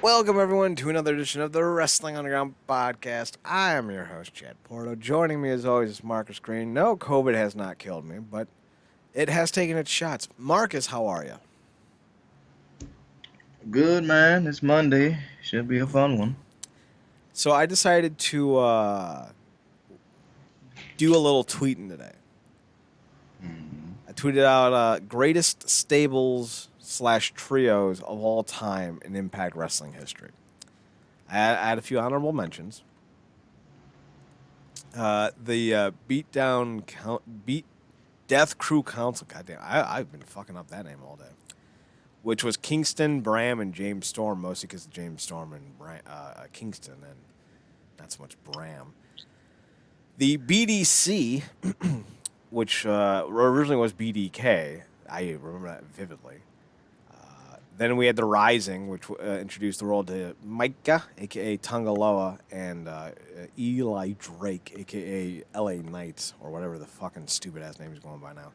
Welcome, everyone, to another edition of the Wrestling Underground podcast. I am your host, Chad Porto. Joining me, as always, is Marcus Green. No, COVID has not killed me, but it has taken its shots. Marcus, how are you? Good, man. It's Monday. Should be a fun one. So I decided to do a little tweeting today. Mhm. I tweeted out greatest stables / trios of all time in Impact Wrestling history. I had a few honorable mentions. The Beat Death Crew Council. Goddamn, I've been fucking up that name all day. Which was Kingston, Bram, and James Storm, mostly because of James Storm and Kingston, and not so much Bram. The BDC, which originally was BDK, I remember that vividly. Then we had the Rising, which introduced the world to Micah, aka Tungaloa, and Eli Drake, aka LA Knights, or whatever the fucking stupid ass name he's going by now.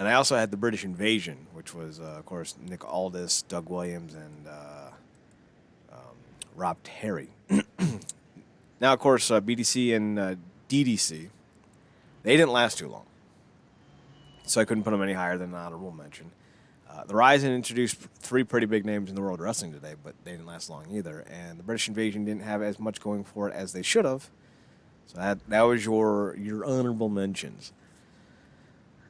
And I also had the British Invasion, which was, of course, Nick Aldis, Doug Williams, and Rob Terry. Now, of course, BDC and DDC, they didn't last too long. So I couldn't put them any higher than an honorable mention. The Rising introduced three pretty big names in the world of wrestling today, but they didn't last long either. And the British Invasion didn't have as much going for it as they should have. So that was your honorable mentions.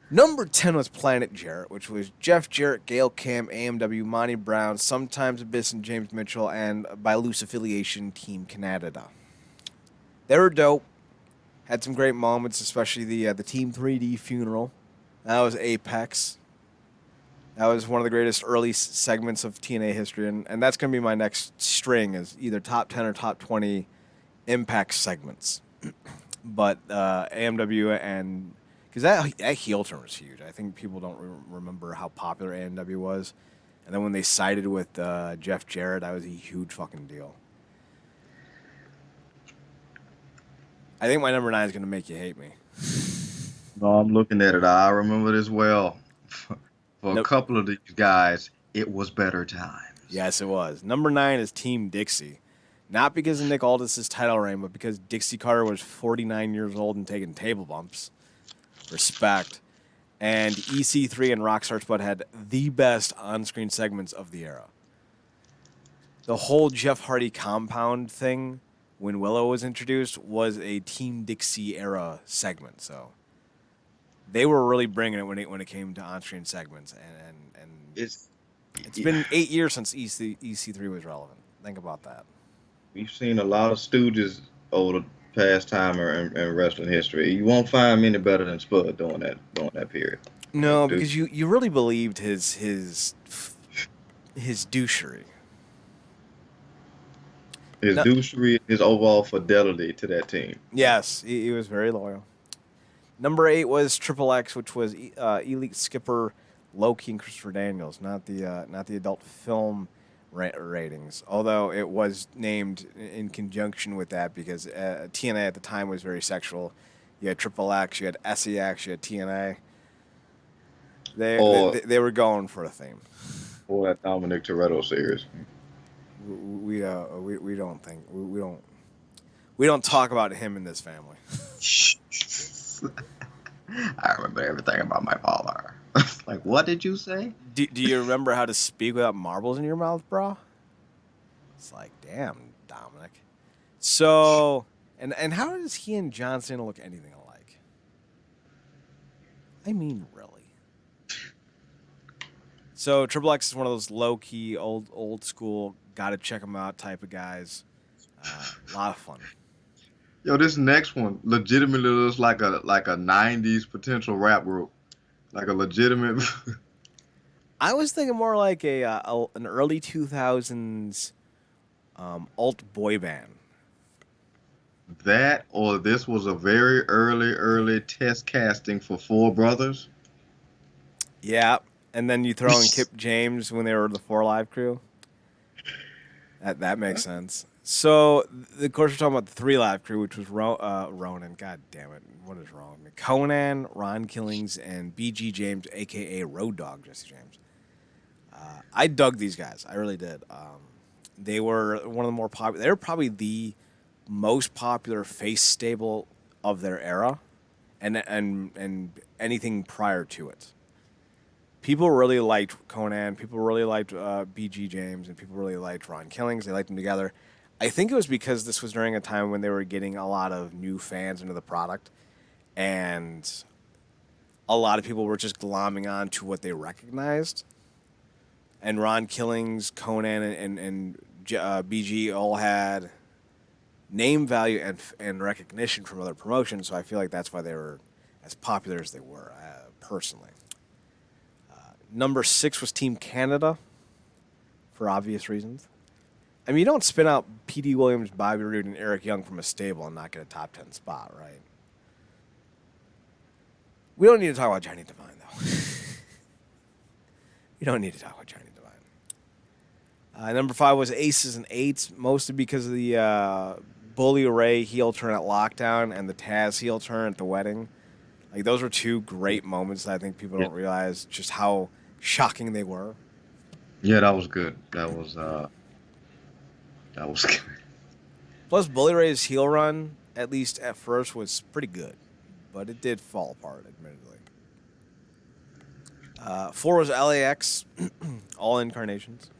Number 10 was Planet Jarrett, which was Jeff Jarrett, Gail Kim, AMW, Monty Brown, sometimes Abyss and James Mitchell, and by loose affiliation, Team Canada. They were dope. Had some great moments, especially the Team 3D funeral. That was Apex. That was one of the greatest early segments of TNA history, and that's going to be my next string, is either top 10 or top 20 Impact segments. But AMW and... Because that heel turn was huge. I think people don't remember how popular AMW was. And then when they sided with Jeff Jarrett, that was a huge fucking deal. I think my number 9 is going to make you hate me. No, I'm looking at it. I remember this well. For a couple of these guys, it was better times. Yes, it was. Number 9 is Team Dixie. Not because of Nick Aldis' title reign, but because Dixie Carter was 49 years old and taking table bumps. Respect. And EC3 and Rockstar Spud had the best on-screen segments of the era. The whole Jeff Hardy compound thing, when Willow was introduced, was a Team Dixie era segment. So they were really bringing it when it came to on-screen segments. And it's been 8 years since EC3 was relevant. Think about that. We've seen a lot of stooges over the past time in wrestling history. You won't find many better than Spud during that period. No, because you really believed his douchery. His douchery, his overall fidelity to that team. Yes, he was very loyal. Number 8 was Triple X, which was Elite Skipper Loki and Christopher Daniels, not the adult film ratings. Although it was named in conjunction with that because TNA at the time was very sexual. You had Triple X, you had SEX, you had TNA. They were going for a theme. Or that Dominic Toretto series. We don't talk about him in this family. I remember everything about my father. Like, what did you say? Do you remember how to speak without marbles in your mouth, bro? It's like, damn, Dominic. So, and how does he and John Cena look anything alike? I mean, really. So Triple X is one of those low-key, old school, gotta check him out type of guys. A lot of fun. Yo, this next one legitimately looks like a 90s potential rap group. Like a legitimate... I was thinking more like an early 2000s alt boy band. That, or this was a very early test casting for Four Brothers. Yeah, and then you throw in Kip James when they were the 4 Live crew. That makes sense. So, of course, we're talking about the 3 Live crew, which was Ronan. God damn it. What is wrong with me? Conan, Ron Killings, and BG James, a.k.a. Road Dogg Jesse James. I dug these guys. I really did. They were one of the more popular. They were probably the most popular face stable of their era, and anything prior to it. People really liked Conan. People really liked BG James, and people really liked Ron Killings. They liked them together. I think it was because this was during a time when they were getting a lot of new fans into the product, and a lot of people were just glomming on to what they recognized. And Ron Killings, Conan, and BG all had name value and recognition from other promotions, so I feel like that's why they were as popular as they were, personally. Number 6 was Team Canada, for obvious reasons. I mean, you don't spin out P.D. Williams, Bobby Roode, and Eric Young from a stable and not get a top 10 spot, right? We don't need to talk about Johnny Devine, though. We don't need to talk about Johnny Devine. Number 5 was Aces and Eights, mostly because of the Bully Ray heel turn at Lockdown and the Taz heel turn at the wedding. Like, those were 2 great moments that I think people don't realize just how shocking they were. Yeah, that was good. That was good. Plus, Bully Ray's heel run, at least at first, was pretty good, but it did fall apart, admittedly. 4 was LAX, all incarnations.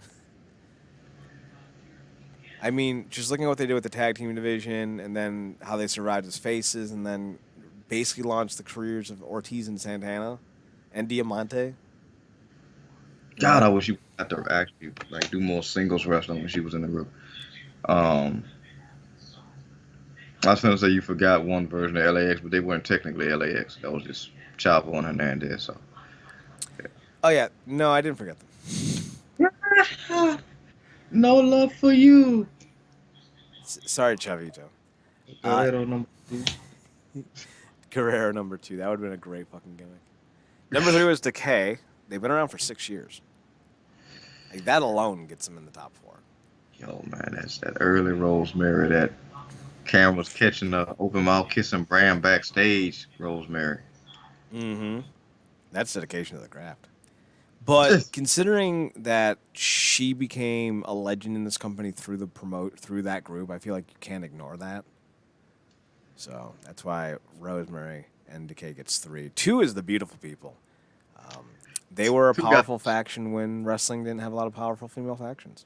I mean, just looking at what they did with the tag team division and then how they survived as faces and then basically launched the careers of Ortiz and Santana and Diamante. God, I wish you had to actually do more singles wrestling when she was in the group. I was going to say you forgot one version of LAX, but they weren't technically LAX. That was just Chavo and Hernandez. So. Yeah. Oh yeah, no, I didn't forget them. No love for you. Sorry, Chavito. Guerrero number 2. Guerrero number 2. That would have been a great fucking gimmick. Number 3 was Decay. They've been around for 6 years. Like, that alone gets them in the top 4. Yo, man, that's that early Rosemary. That camera's catching the open mouth kissing Bram backstage. Rosemary. Mm-hmm. That's dedication to the craft. But considering that she became a legend in this company through that group, I feel like you can't ignore that. So that's why Rosemary and Decay gets 3. 2 is the Beautiful People. They were a powerful faction when wrestling didn't have a lot of powerful female factions.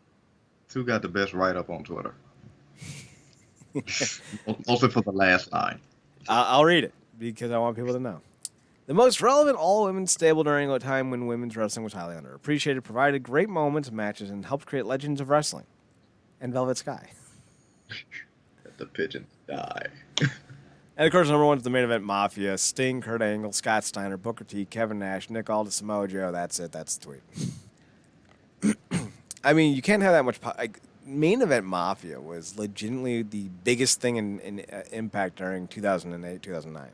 2 got the best write-up on Twitter. Mostly for the last line. I'll read it because I want people to know. The most relevant all-women stable during a time when women's wrestling was highly underappreciated, provided great moments and matches, and helped create legends of wrestling. And Velvet Sky. Let the pigeons die. And, of course, number 1 is the main event Mafia. Sting, Kurt Angle, Scott Steiner, Booker T, Kevin Nash, Nick Aldis, Samoa Joe. That's it. That's the tweet. I mean, you can't have that much... main event Mafia was legitimately the biggest thing in Impact during 2008, 2009.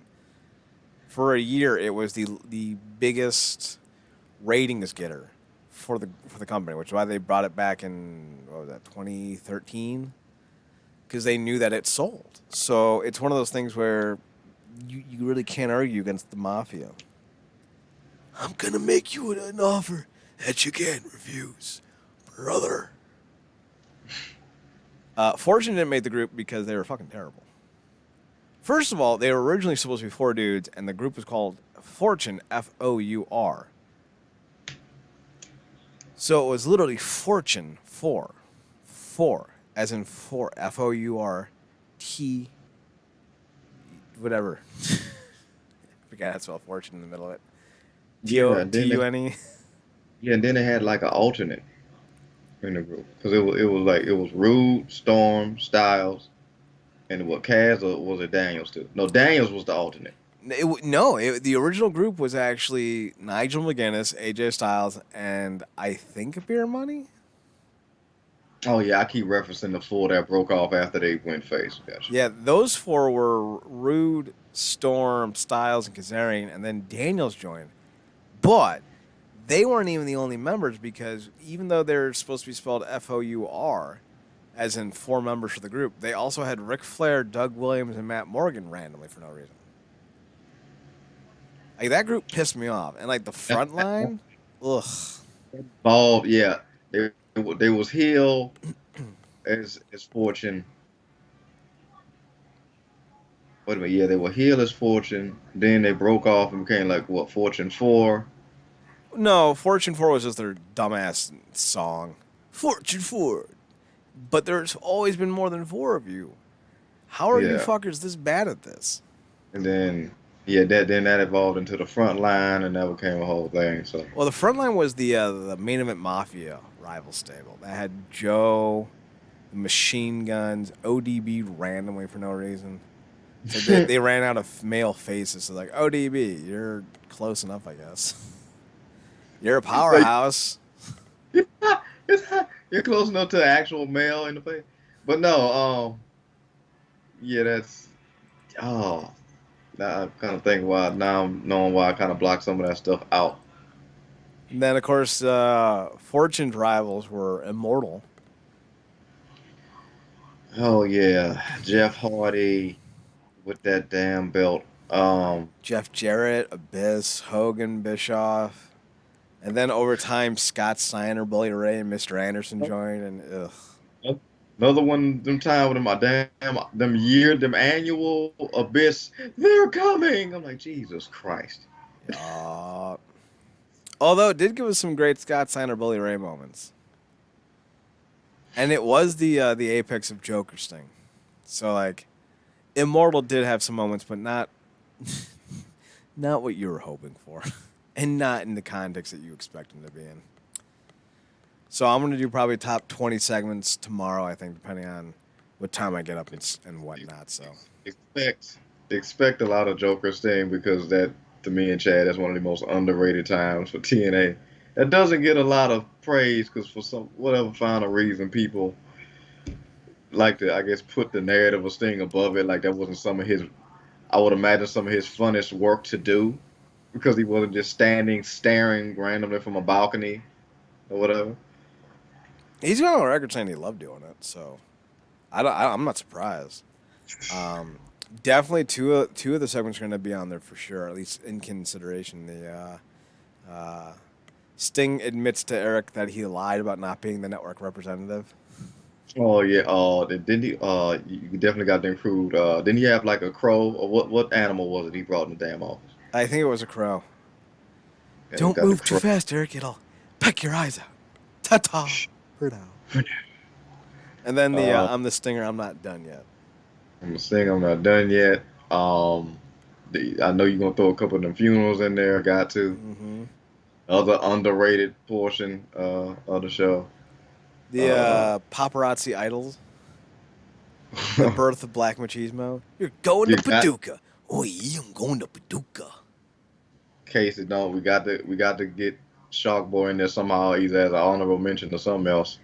For a year, it was the biggest ratings getter for the company, which is why they brought it back in, 2013? Because they knew that it sold. So it's one of those things where you really can't argue against the Mafia. I'm going to make you an offer that you can't refuse, brother. Fortune didn't make the group because they were fucking terrible. First of all, they were originally supposed to be 4 dudes, and the group was called Fortune, F-O-U-R. So it was literally Fortune 4. 4, as in 4, F-O-U-R-T, whatever. I forgot how to spell fortune in the middle of it. T-U-N-E. Yeah, and then they had like an alternate in the group. Because it was Rude, Storm, Styles, and what, Kaz, or was it Daniels too? No, Daniels was the alternate. The original group was actually Nigel McGuinness, AJ Styles, and I think Beer Money. Oh yeah, I keep referencing the 4 that broke off after they went face. Gotcha. Yeah, those 4 were Rude, Storm, Styles, and Kazarian, and then Daniels joined. But they weren't even the only members because even though they're supposed to be spelled F-O-U-R, as in 4 members for the group, they also had Ric Flair, Doug Williams, and Matt Morgan randomly for no reason. Like, that group pissed me off. And, like, the front line, ugh. Bald, yeah. They they was heel as Fortune. Wait a minute, yeah, they were heel as Fortune. Then they broke off and became like what, Fortune 4. No, Fortune 4 was just their dumbass song. Fortune 4. But there's always been more than four of you. How are you Yeah, fuckers this bad at this? and then yeah, that evolved into the front line, and that became a whole thing. So Well, the front line was the main event Mafia rival stable. That had Joe, the Machine Guns, ODB randomly for no reason. So they ran out of male faces. So like, ODB, you're close enough, I guess. You're a like, powerhouse. you're close enough to the actual male in the face. But no, yeah, that's oh, now I kind of think why now I'm knowing why I kind of blocked some of that stuff out. And then, of course, Fortune's rivals were Immortal. Oh yeah, Jeff Hardy with that damn belt. Jeff Jarrett, Abyss, Hogan, Bischoff. And then over time, Scott Steiner, Bully Ray, and Mr. Anderson joined. And ugh. Another one, them time with them, them annual Abyss, they're coming. I'm like, Jesus Christ. Uh, although it did give us some great Scott Steiner, Bully Ray moments. And it was the apex of Joker Sting. So, like, Immortal did have some moments, but not not what you were hoping for. And not in the context that you expect them to be in. So I'm going to do probably top 20 segments tomorrow, I think, depending on what time I get up and whatnot. So Expect expect a lot of Joker Sting because that, to me and Chad, that's one of the most underrated times for TNA. That doesn't get a lot of praise because for some whatever final reason, people like to, I guess, put the narrative of Sting above it. Like that wasn't some of his, I would imagine, some of his funnest work to do because he wasn't just standing staring randomly from a balcony or whatever. he's going on record saying he loved doing it. So I'm not surprised. Um, definitely two of the segments are going to be on there for sure, at least in consideration. Sting admits to Eric that he lied about not being the network representative. Oh yeah. Didn't he? You definitely got to include. Didn't he have like a crow or what? What animal was it he brought in the damn office? I think it was a crow. Yeah, he Don't got the move too crow. fast, Eric. It'll peck your eyes out. Ta-ta. For now. And then the Uh, I'm the Stinger. I'm not done yet. I'm gonna sing. I'm not done yet. I know you're gonna throw a couple of them funerals in there. Got to. Mm-hmm. Other underrated portion of the show. The Uh, paparazzi idols. The birth of Black Machismo. You're going to you got Paducah. Oi, I'm going to Paducah. Casey. No, we got to get Shark Boy in there somehow, either as an honorable mention or something else.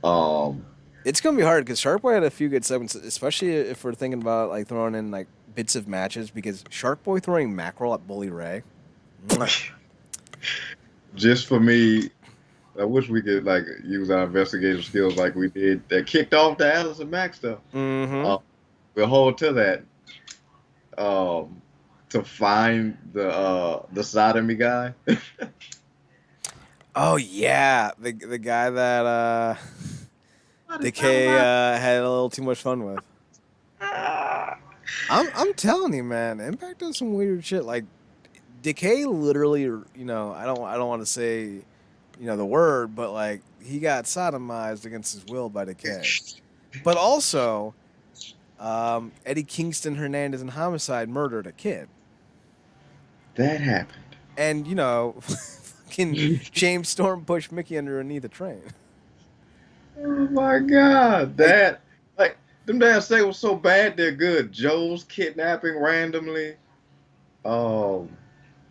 Um, It's gonna be hard because Shark Boy had a few good segments, especially if we're thinking about like throwing in like bits of matches. Because Shark Boy throwing mackerel at Bully Ray, mwah. just for me, I wish we could like use our investigative skills like we did that kicked off the Allison Mack stuff. Mm-hmm. Uh, we'll hold to that. Um, to find the sodomy guy. Oh yeah, the guy that What is that Decay about? had a little too much fun with. I'm telling you, man, Impact does some weird shit. Like Decay, literally, I don't want to say, the word, but like he got sodomized against his will by Decay. But also, Eddie Kingston Hernandez in Homicide murdered a kid, That happened. and fucking James Storm pushed Mickey underneath the train. Oh my God, Like that like them damn say was so bad they're good. Joe's kidnapping randomly. Um,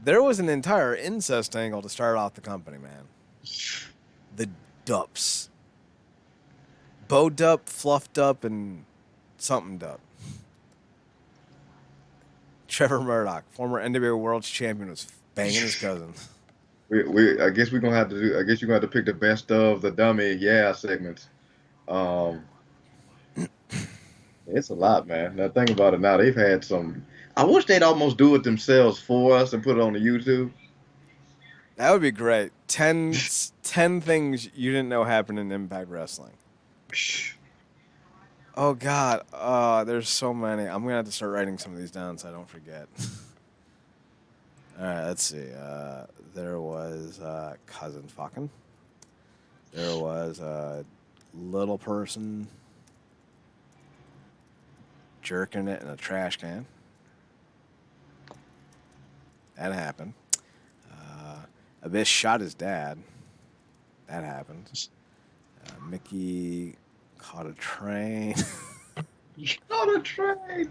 there was an entire incest angle to start off the company, man. The Dups, Bo Dup, Fluff Dup, and something Dup. Trevor Murdoch, former NWA World Champion, was banging his cousin. we I guess we're gonna have to do. I guess you're gonna have to pick the best of the dummy segments. Um, it's a lot, man. Now think about it. Now they've had some. I wish they'd almost do it themselves for us and put it on the YouTube. That would be great. 10 things you didn't know happened in Impact Wrestling. Oh, God. There's so many. I'm going to have to start writing some of these down so I don't forget. All right, let's see. There was cousin fucking. There was a little person jerking it in a trash can. That happened. Abyss shot his dad. That happened. Mickey caught a train. On a train.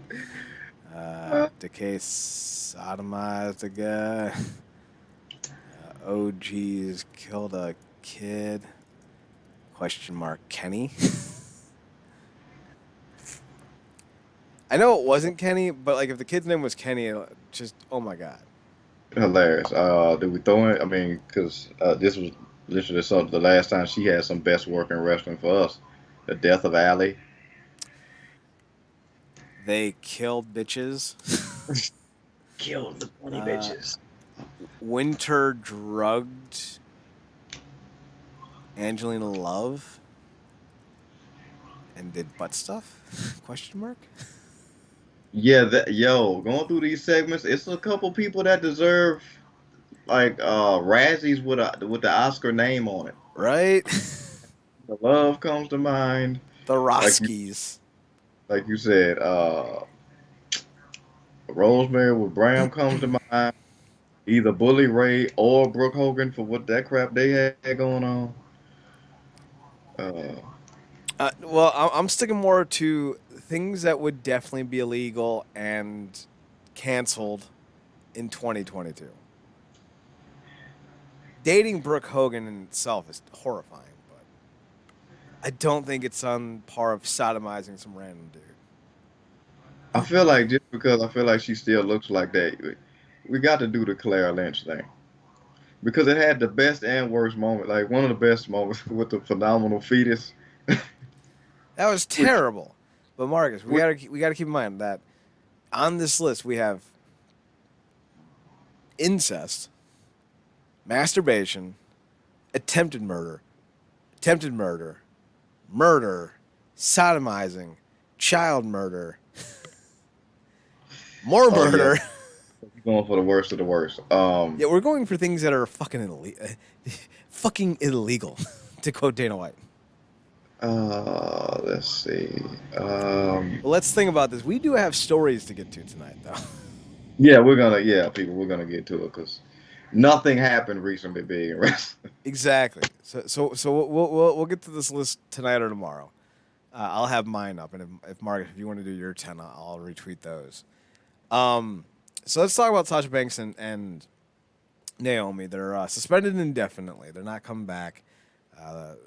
Decay sodomized a guy. OG's killed a kid. Question mark Kenny. I know it wasn't Kenny, but like if the kid's name was Kenny, just oh my god. Hilarious. Did we throw it? I mean, because this was literally the last time she had some best work in wrestling for us. The death of Allie. They killed bitches. Killed the funny bitches. Winter drugged Angelina Love and did butt stuff? Question mark. Yeah, going through these segments, it's a couple people that deserve like Razzies with the Oscar name on it. Right? The Love comes to mind. The Roskies. Like you said, Rosemary with Bram comes to mind. Either Bully Ray or Brooke Hogan for what that crap they had going on. Well, I'm sticking more to things that would definitely be illegal and canceled in 2022. Dating Brooke Hogan in itself is horrifying, but I don't think it's on par of sodomizing some random dude. I feel like just because I feel like she still looks like that, we got to do the Claire Lynch thing. Because it had the best and worst moment. Like one of the best moments with the phenomenal fetus. That was terrible. But Marcus, we gotta keep in mind that on this list we have incest, masturbation, attempted murder, murder, sodomizing, child murder, more murder. Yeah. Going for the worst of the worst. Yeah, we're going for things that are fucking illegal, to quote Dana White. Let's see. Well, let's think about this. We do have stories to get to tonight, though. Yeah, we're gonna get to it because nothing happened recently big in wrestling. Exactly. So we'll get to this list tonight or tomorrow. I'll have mine up, and if Margaret, if you want to do your 10, I'll retweet those. So let's talk about Sasha Banks and Naomi. They're suspended indefinitely. They're not coming back.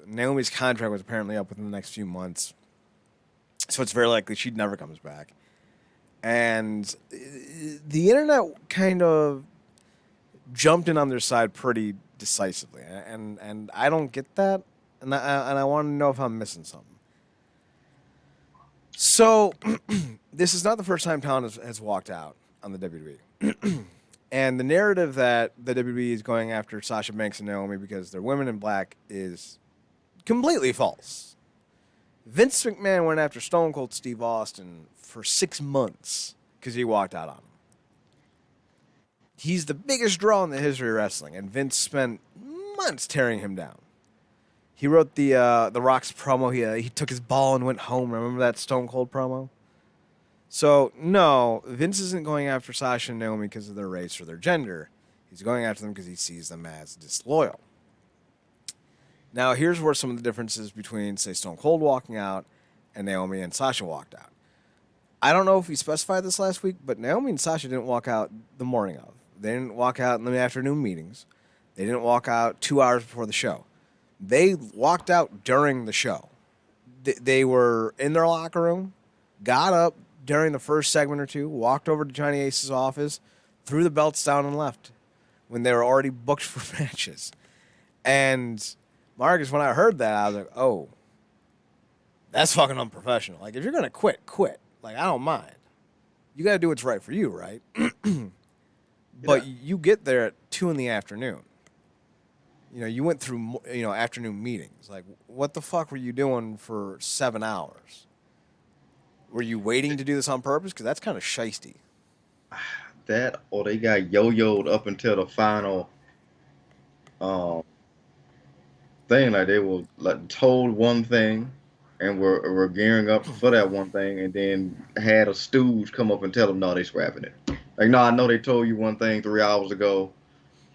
Naomi's contract was apparently up within the next few months, so it's very likely she never comes back. And the internet kind of jumped in on their side pretty decisively, and I don't get that, and I want to know if I'm missing something. So this is not the first time talent has walked out on the WWE. And the narrative that the WWE is going after Sasha Banks and Naomi because they're women in black is completely false. Vince McMahon went after Stone Cold Steve Austin for 6 months because he walked out on him. He's the biggest draw in the history of wrestling, and Vince spent months tearing him down. He wrote the Rock's promo. He took his ball and went home. Remember that Stone Cold promo? So, no, Vince isn't going after Sasha and Naomi because of their race or their gender. He's going after them because he sees them as disloyal. Now, here's where some of the differences between, say, Stone Cold walking out and Naomi and Sasha walked out. I don't know if we specified this last week, but Naomi and Sasha didn't walk out the morning of. They didn't walk out in the afternoon meetings. They didn't walk out 2 hours before the show. They walked out during the show. They were in their locker room, got up during the first segment or two, walked over to Johnny Ace's office, threw the belts down and left when they were already booked for matches. And Marcus, when I heard that, I was like, oh, that's fucking unprofessional. Like, if you're going to quit, quit. Like, I don't mind. You got to do what's right for you, right? But you get there at 2 in the afternoon. You went through afternoon meetings. Like, what the fuck were you doing for 7 hours? Were you waiting to do this on purpose? Because that's kind of shisty. That or they got yo-yoed up until the final um thing. Like they were like told one thing and were gearing up for that one thing, and then had a stooge come up and tell them no, they scrapping it. Like no, I know they told you one thing 3 hours ago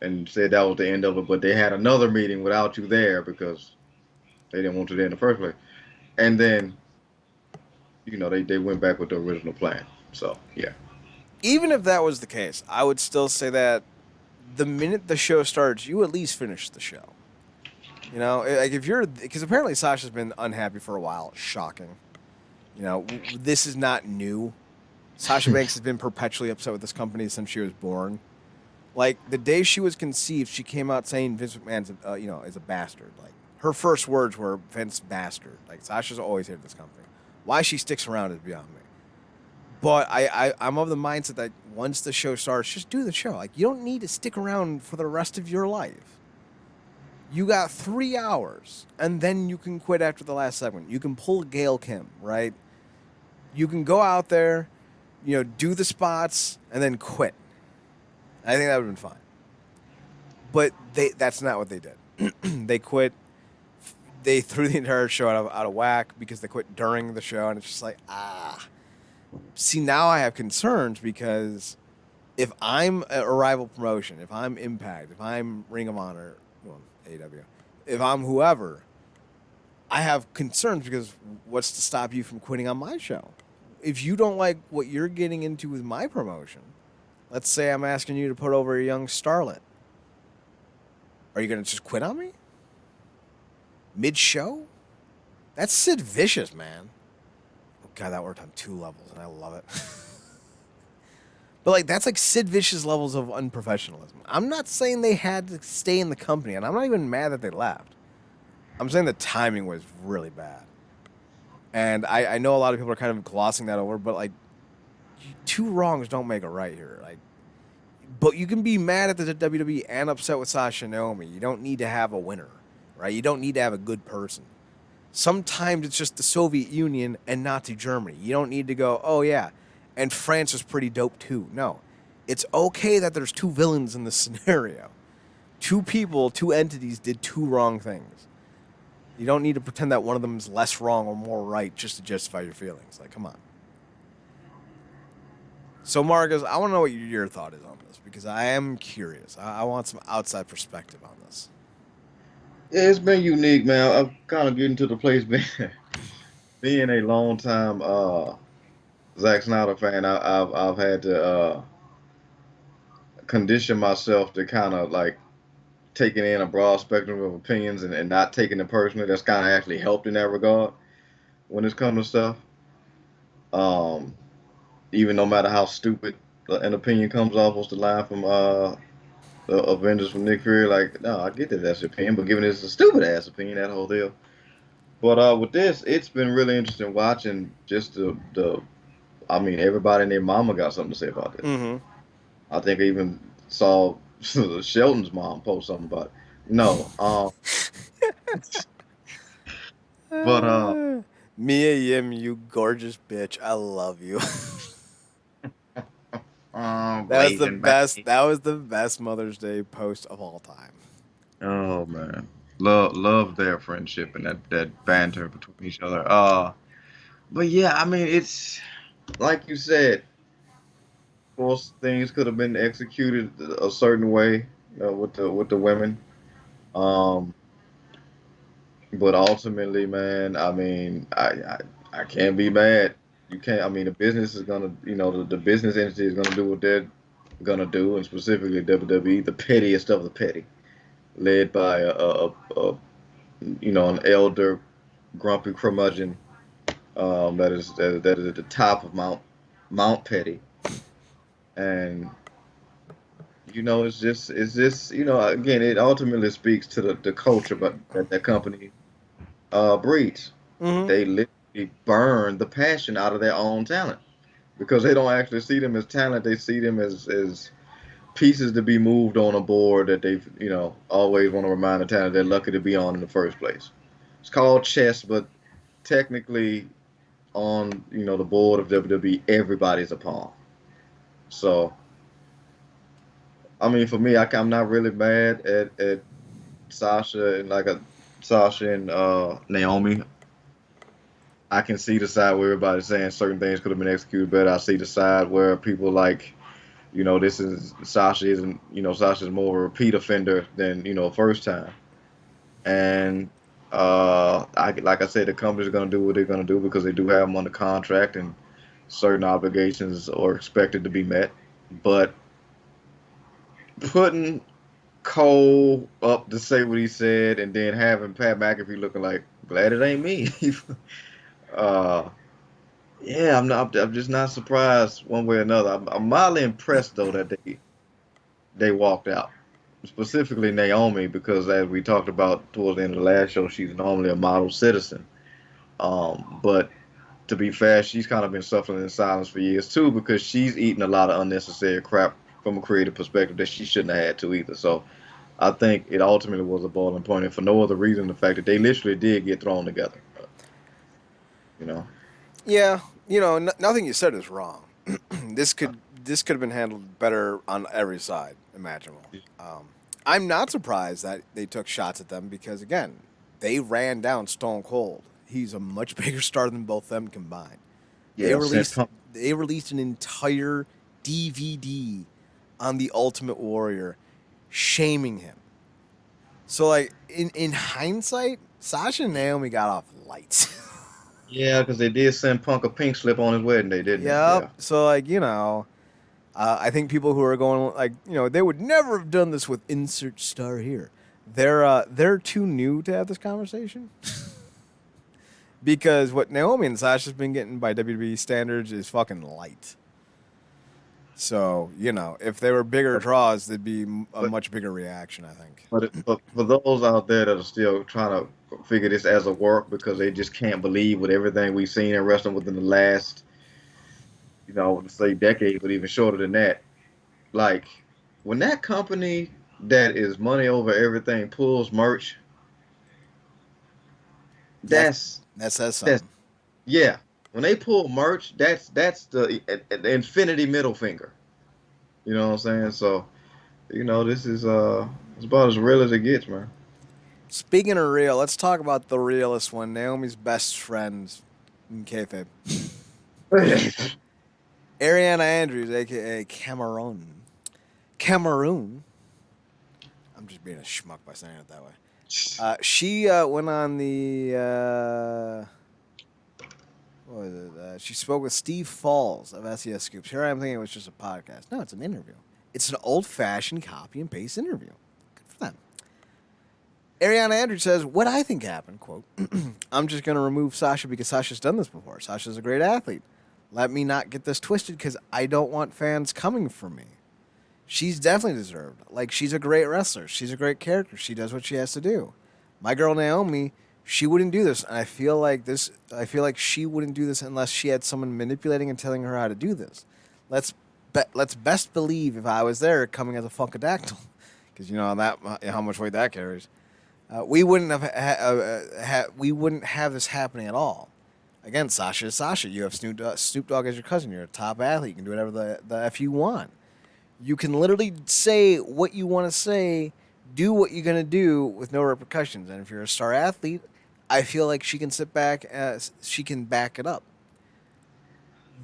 and said that was the end of it, but they had another meeting without you there because they didn't want you there in the first place. And then they went back with the original plan. So yeah. Even if that was the case, I would still say that the minute the show starts, you at least finish the show. Like if you're, because apparently Sasha's been unhappy for a while. Shocking. This is not new. Sasha Banks has been perpetually upset with this company since she was born. Like the day she was conceived, she came out saying Vince McMahon's, is a bastard. Like her first words were Vince bastard. Like Sasha's always hated this company. Why she sticks around is beyond me. But I'm of the mindset that once the show starts, just do the show. Like you don't need to stick around for the rest of your life. You got 3 hours, and then you can quit after the last segment. You can pull Gail Kim, right? You can go out there, do the spots, and then quit. I think that would have been fine. But that's not what they did. They quit. They threw the entire show out of whack because they quit during the show, and it's just like, See, now I have concerns because if I'm a rival promotion, if I'm Impact, if I'm Ring of Honor, AEW, if I'm whoever, I have concerns because what's to stop you from quitting on my show? If you don't like what you're getting into with my promotion, let's say I'm asking you to put over a young starlet, are you going to just quit on me? Mid-show? That's Sid Vicious, man. Oh, God, that worked on 2 levels, and I love it. But, like, that's like Sid Vicious levels of unprofessionalism. I'm not saying they had to stay in the company, and I'm not even mad that they left. I'm saying the timing was really bad. And I know a lot of people are kind of glossing that over, but, like, 2 wrongs don't make a right here. Like, but you can be mad at the WWE and upset with Sasha and Naomi. You don't need to have a winner, right? You don't need to have a good person. Sometimes it's just the Soviet Union and Nazi Germany. You don't need to go, oh, yeah, and France is pretty dope too. No, it's okay that there's 2 villains in this scenario. 2 people, 2 entities did 2 wrong things. You don't need to pretend that one of them is less wrong or more right just to justify your feelings. Like, come on. So, Marcus, I want to know what your thought is on this because I am curious. I want some outside perspective on this. Yeah, it's been unique, man. I'm kind of getting to the place being a long time Zack Snyder fan. I've had to condition myself to kind of like taking in a broad spectrum of opinions and not taking it personally. That's kind of actually helped in that regard when it's come to stuff. Um, Even no matter how stupid an opinion comes off, what's the line from the Avengers from Nick Fury? Like, no, I get that that's your opinion, but given it's a stupid ass opinion, that whole deal. But with this, it's been really interesting watching just the. I mean, everybody and their mama got something to say about this. Mm-hmm. I think I even saw Shelton's mom post something about it. No, but Mia Yim, you gorgeous bitch. I love you. That was the Blazing best. Bang. That was the best Mother's Day post of all time. Oh man, love their friendship and that banter between each other. But yeah, I mean, it's like you said. Of course, things could have been executed a certain way with the women. Um, but ultimately, man, I mean, I can't be mad. You can't. I mean, the business is gonna, the business entity is gonna do what they're gonna do, and specifically WWE, the pettiest of the petty, led by an elder, grumpy curmudgeon that is at the top of Mount Petty, and it's just again, it ultimately speaks to the culture, but that company breeds. Mm-hmm. They literally burn the passion out of their own talent because they don't actually see them as talent. They see them as pieces to be moved on a board that they've, always want to remind the talent they're lucky to be on in the first place. It's called chess, but technically on, the board of WWE, everybody's a pawn. So, I mean, for me, I'm not really mad at Sasha and Sasha and Naomi. I can see the side where everybody's saying certain things could have been executed better. I see the side where people like, this is Sasha isn't, Sasha's more of a repeat offender than, first time. And like I said, the company's going to do what they're going to do because they do have them under contract and certain obligations are expected to be met. But putting Cole up to say what he said and then having Pat McAfee looking like, glad it ain't me. uh, yeah, I'm just not surprised one way or another. I'm mildly impressed though that they walked out. Specifically Naomi, because as we talked about towards the end of the last show, she's normally a model citizen. But to be fair, she's kind of been suffering in silence for years too, because she's eaten a lot of unnecessary crap from a creative perspective that she shouldn't have had to either. So I think it ultimately was a boiling point, and for no other reason the fact that they literally did get thrown together. You know. Yeah, nothing you said is wrong. this could have been handled better on every side imaginable. I'm not surprised that they took shots at them because again, they ran down Stone Cold. He's a much bigger star than both them combined. They Yeah, sent released Punk. they released an entire DVD on the Ultimate Warrior, shaming him. So like in hindsight, Sasha and Naomi got off light. Yeah, because they did send Punk a pink slip on his wedding day, didn't they? Yep. Yeah. So like I think people who are going like they would never have done this with insert star here. They're too new to have this conversation because what Naomi and Sasha's been getting by WWE standards is fucking light. So if they were bigger But draws, there'd be a but much bigger reaction. I think. but for those out there that are still trying to figure this as a work because they just can't believe with everything we've seen in wrestling within the last, let's say decade, but even shorter than that, like when that company that is money over everything pulls merch, That that's that says that's something. yeah. When they pull merch, that's the infinity middle finger. You know what I'm saying? So, this is it's about as real as it gets, man. Speaking of real, let's talk about the realest one. Naomi's best friend in kayfabe, Ariana Andrews, aka Cameron. Cameroon. I'm just being a schmuck by saying it that way. She went on the what was it? She spoke with Steve Falls of SES Scoops. Here I am thinking it was just a podcast. No, it's an interview. It's an old-fashioned copy and paste interview. Good for them. Ariana Andrews says, "What I think happened, quote, I'm just going to remove Sasha because Sasha's done this before. Sasha's a great athlete. Let me not get this twisted because I don't want fans coming for me. She's definitely deserved. Like, she's a great wrestler. She's a great character. She does what she has to do. My girl Naomi, she wouldn't do this. And I feel like she wouldn't do this unless she had someone manipulating and telling her how to do this. Let's best believe if I was there coming as a funkadactyl, because that how much weight that carries. We wouldn't we wouldn't have this happening at all. Again, Sasha is Sasha. You have Snoop Dogg as your cousin. You're a top athlete. You can do whatever the f you want. You can literally say what you want to say, do what you're going to do with no repercussions. And if you're a star athlete, I feel like she can sit back, she can back it up.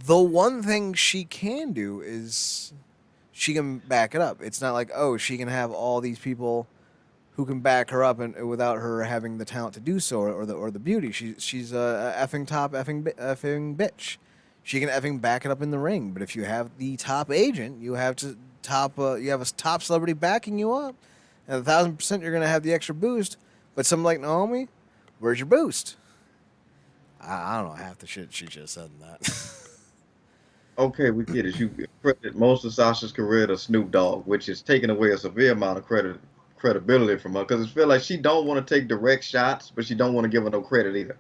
The one thing she can do is she can back it up. It's not like, oh, she can have all these people who can back her up and without her having the talent to do so or the beauty. She's a effing top effing bitch. She can effing back it up in the ring. But if you have the top agent, you have a top celebrity backing you up, and 1,000% you're gonna have the extra boost. But something like Naomi, where's your boost? I don't know half the shit she just said in that. Okay, we get it. You credit most of Sasha's career to Snoop Dogg, which is taking away a severe amount of credibility from her because it feels like she don't want to take direct shots, but she don't want to give her no credit either.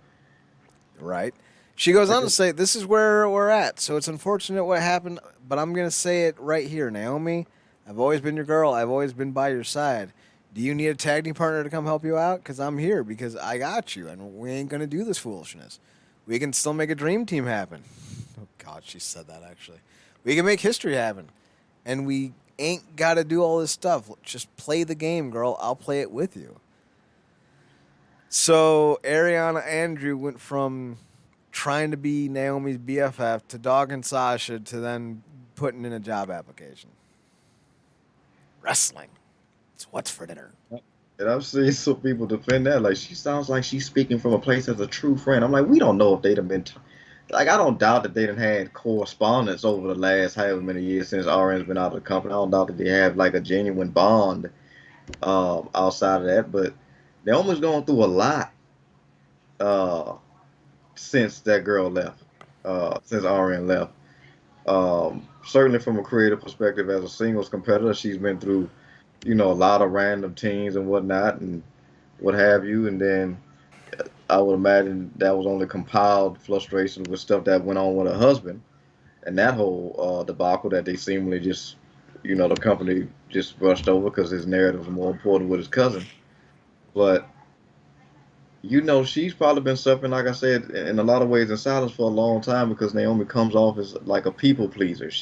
Right? She goes on to Like, say, "This is where we're at. So it's unfortunate what happened, but I'm gonna say it right here, Naomi. I've always been your girl. I've always been by your side. Do you need a tag team partner to come help you out? Because I'm here because I got you, and we ain't gonna do this foolishness. We can still make a dream team happen. Oh God, she said that actually. We can make history happen, and we ain't got to do all this stuff. Just play the game, girl. I'll play it with you. So Ariana Andrew went from trying to be Naomi's BFF to dogging Sasha to then putting in a job application. Wrestling. It's what's for dinner. And I've seen some people defend that. Like, she sounds like she's speaking from a place as a true friend. I'm like, we don't know if they'd have been. Like, I don't doubt that they done had correspondence over the last however many years since RN's been out of the company. I don't doubt that they have, like, a genuine bond outside of that. But they're almost going through a lot uh, since that girl left, since RN left. Certainly from a creative perspective, as a singles competitor, she's been through, a lot of random teams and whatnot and what have you. And then I would imagine that was only compiled frustration with stuff that went on with her husband and that whole debacle that they seemingly just, the company just brushed over because his narrative was more important with his cousin. But she's probably been suffering, like I said, in a lot of ways in silence for a long time because Naomi comes off as like a people pleaser.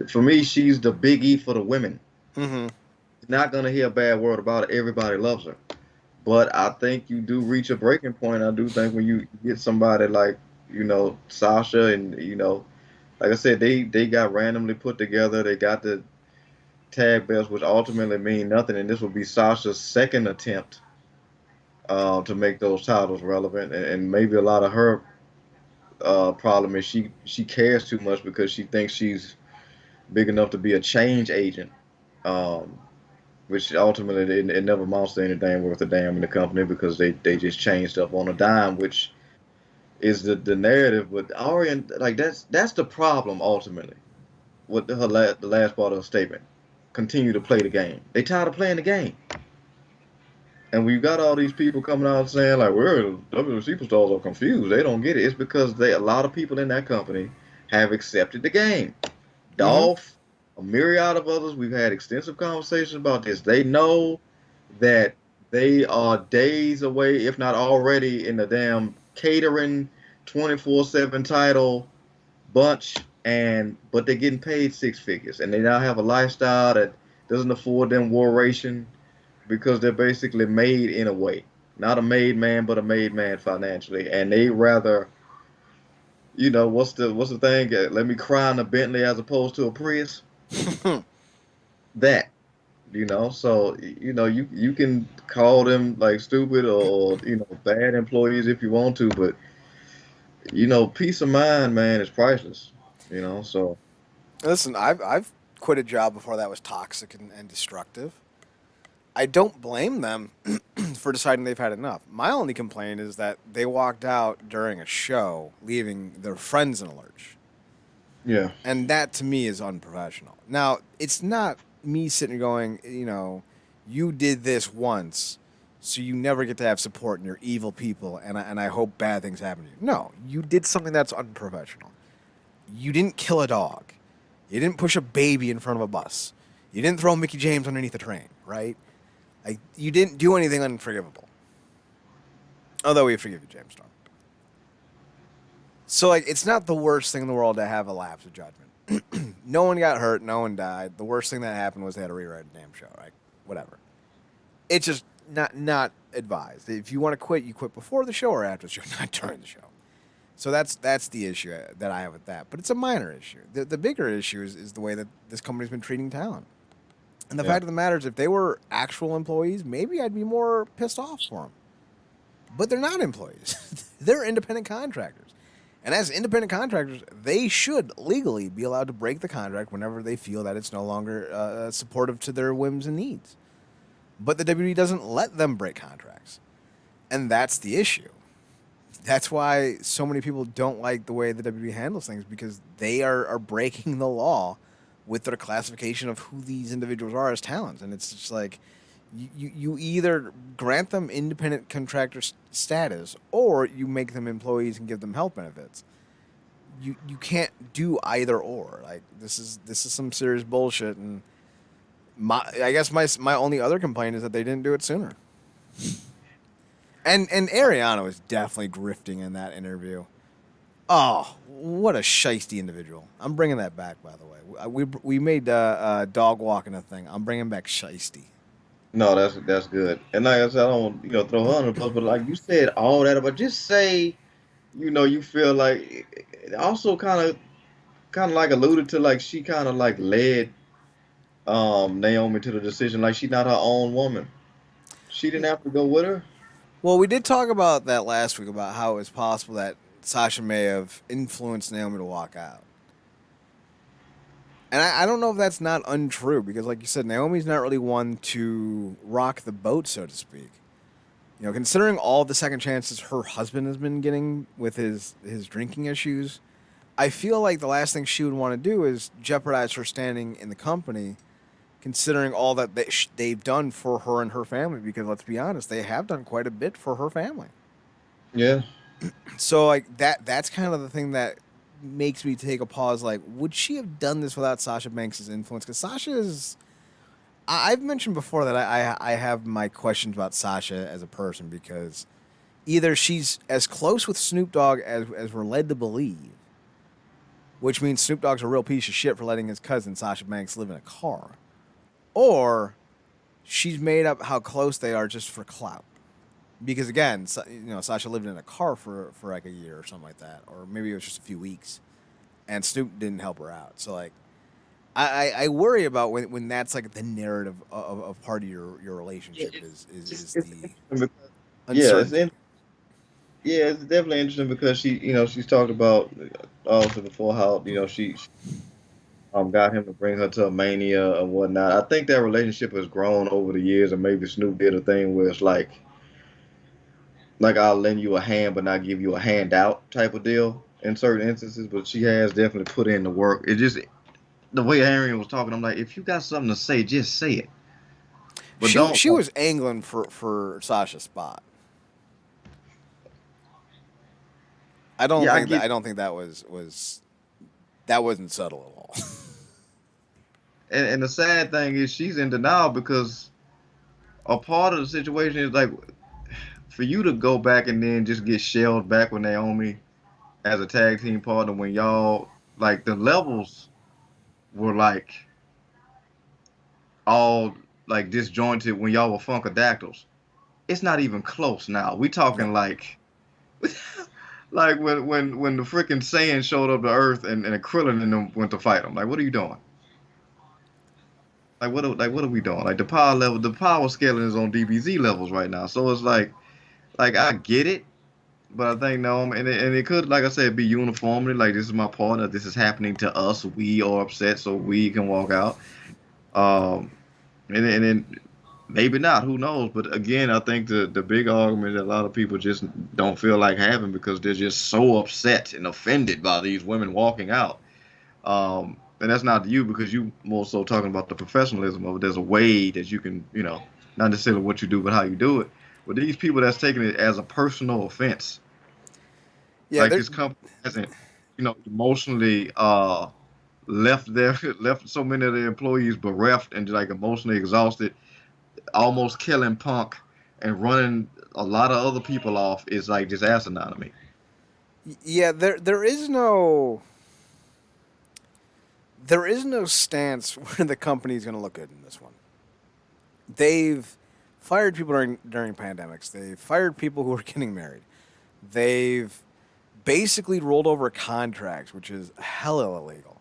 For me, she's the Big E for the women. Mm-hmm. Not gonna hear a bad word about her. Everybody loves her. But I think you do reach a breaking point. I do think when you get somebody like, Sasha and, like I said, they got randomly put together. They got the tag belts, which ultimately mean nothing. And this will be Sasha's second attempt to make those titles relevant. And maybe a lot of her problem is she cares too much because she thinks she's big enough to be a change agent. Um, which ultimately it never amounts to anything worth a damn in the company because they just changed up on a dime, which is the narrative. But Arian, like that's the problem ultimately with the last part of the statement. Continue to play the game. They tired of playing the game, and we've got all these people coming out saying like, "We're WWE superstars are confused. They don't get it." It's because a lot of people in that company have accepted the game. Mm-hmm. Dolph, a myriad of others. We've had extensive conversations about this. They know that they are days away, if not already, in the damn catering 24/7 title bunch, and but they're getting paid six figures, and they now have a lifestyle that doesn't afford them war ration because they're basically made in a way, not a made man, but a made man financially, and they rather. What's the thing? Let me cry in a Bentley as opposed to a Prius. That so you can call them like stupid or bad employees if you want to, but peace of mind, man, is priceless. So Listen, I've quit a job before that was toxic and destructive. I don't blame them for deciding they've had enough. My only complaint is that they walked out during a show, leaving their friends in a lurch. yeah, And that to me is unprofessional. Now, it's not me sitting going, you did this once, so you never get to have support and you're evil people, and I hope bad things happen to you. No, you did something that's unprofessional. You didn't kill a dog. You didn't push a baby in front of a bus. You didn't throw Mickey James underneath a train, right? Like, you didn't do anything unforgivable. Although we forgive you, James Storm. So, like, it's not the worst thing in the world to have a lapse of judgment. No one got hurt. No one died. The worst thing that happened was they had to rewrite the damn show, right? Whatever. It's just not advised. If you want to quit, you quit before the show or after the show, not during the show. So that's the issue that I have with that. But it's a minor issue. The bigger issue is the way that this company's been treating talent. And the yeah, fact of the matter is, if they were actual employees, maybe I'd be more pissed off for them. But they're not employees. They're independent contractors. And as independent contractors, they should legally be allowed to break the contract whenever they feel that it's no longer supportive to their whims and needs. But the WWE doesn't let them break contracts. And that's the issue. That's why so many people don't like the way the WWE handles things, because they are breaking the law with their classification of who these individuals are as talents. And it's just like, you either grant them independent contractor status or you make them employees and give them health benefits. You can't do either or. Like, this is some serious bullshit, and I guess my only other complaint is that they didn't do it sooner. And Ariana was definitely grifting in that interview. Oh, what a shisty individual! I'm bringing that back, by the way. We made dog walking a thing. I'm bringing back shisty. No, that's good. And like I said, I don't want, throw her under the bus, but like you said all that about just say, you feel like it also kind of like alluded to like she kind of like led Naomi to the decision like she's not her own woman. She didn't have to go with her. Well, we did talk about that last week about how it's possible that Sasha may have influenced Naomi to walk out. And I don't know if that's not untrue because, like you said, Naomi's not really one to rock the boat, so to speak. Considering all the second chances her husband has been getting with his drinking issues, I feel like the last thing she would want to do is jeopardize her standing in the company, considering all that they've done for her and her family. Because let's be honest, they have done quite a bit for her family. Yeah. So like that's kind of the thing that makes me take a pause. Like, would she have done this without Sasha Banks' influence? Because Sasha is. I've mentioned before that I have my questions about Sasha as a person because either she's as close with Snoop Dogg as we're led to believe, which means Snoop Dogg's a real piece of shit for letting his cousin Sasha Banks live in a car, or she's made up how close they are just for clout. Because again, Sasha lived in a car for like a year or something like that, or maybe it was just a few weeks, and Snoop didn't help her out. So like, I worry about when that's like the narrative of part of your relationship is It's the interesting yeah, uncertainty. it's definitely interesting because she's talked about also before how she got him to bring her to a mania and whatnot. I think that relationship has grown over the years, and maybe Snoop did a thing where it's like I'll lend you a hand but not give you a handout type of deal in certain instances. But she has definitely put in the work. It just the way Arian was talking, I'm like, if you got something to say, just say it. But don't. She was angling for Sasha's spot. Yeah, I get. I don't think that wasn't subtle at all. And the sad thing is, she's in denial because a part of the situation is like for you to go back and then just get shelled back with Naomi as a tag team partner when y'all like the levels were like all like disjointed when y'all were Funkadactyls. It's not even close now. We talking No. like like when the freaking Saiyan showed up to Earth and Krillin and them went to fight him. Like, what are you doing? Like what are we doing? Like the power scaling is on DBZ levels right now. So it's like I get it, but I think no, and it could, like I said, be uniformity. Like this is my partner. This is happening to us. We are upset, so we can walk out. Um, and then maybe not. Who knows? But again, I think the big argument that a lot of people just don't feel like having because they're just so upset and offended by these women walking out. And that's not you because you more so talking about the professionalism of it. There's a way that you can, not necessarily what you do, but how you do it. But these people that's taking it as a personal offense, Yeah, like this company hasn't, emotionally left their left so many of their employees bereft and like emotionally exhausted, almost killing Punk and running a lot of other people off is like just asinine to me. there is no stance where the company is going to look good in this one. They've fired people during pandemics. They've fired people who are getting married. They've basically rolled over contracts, which is hella illegal.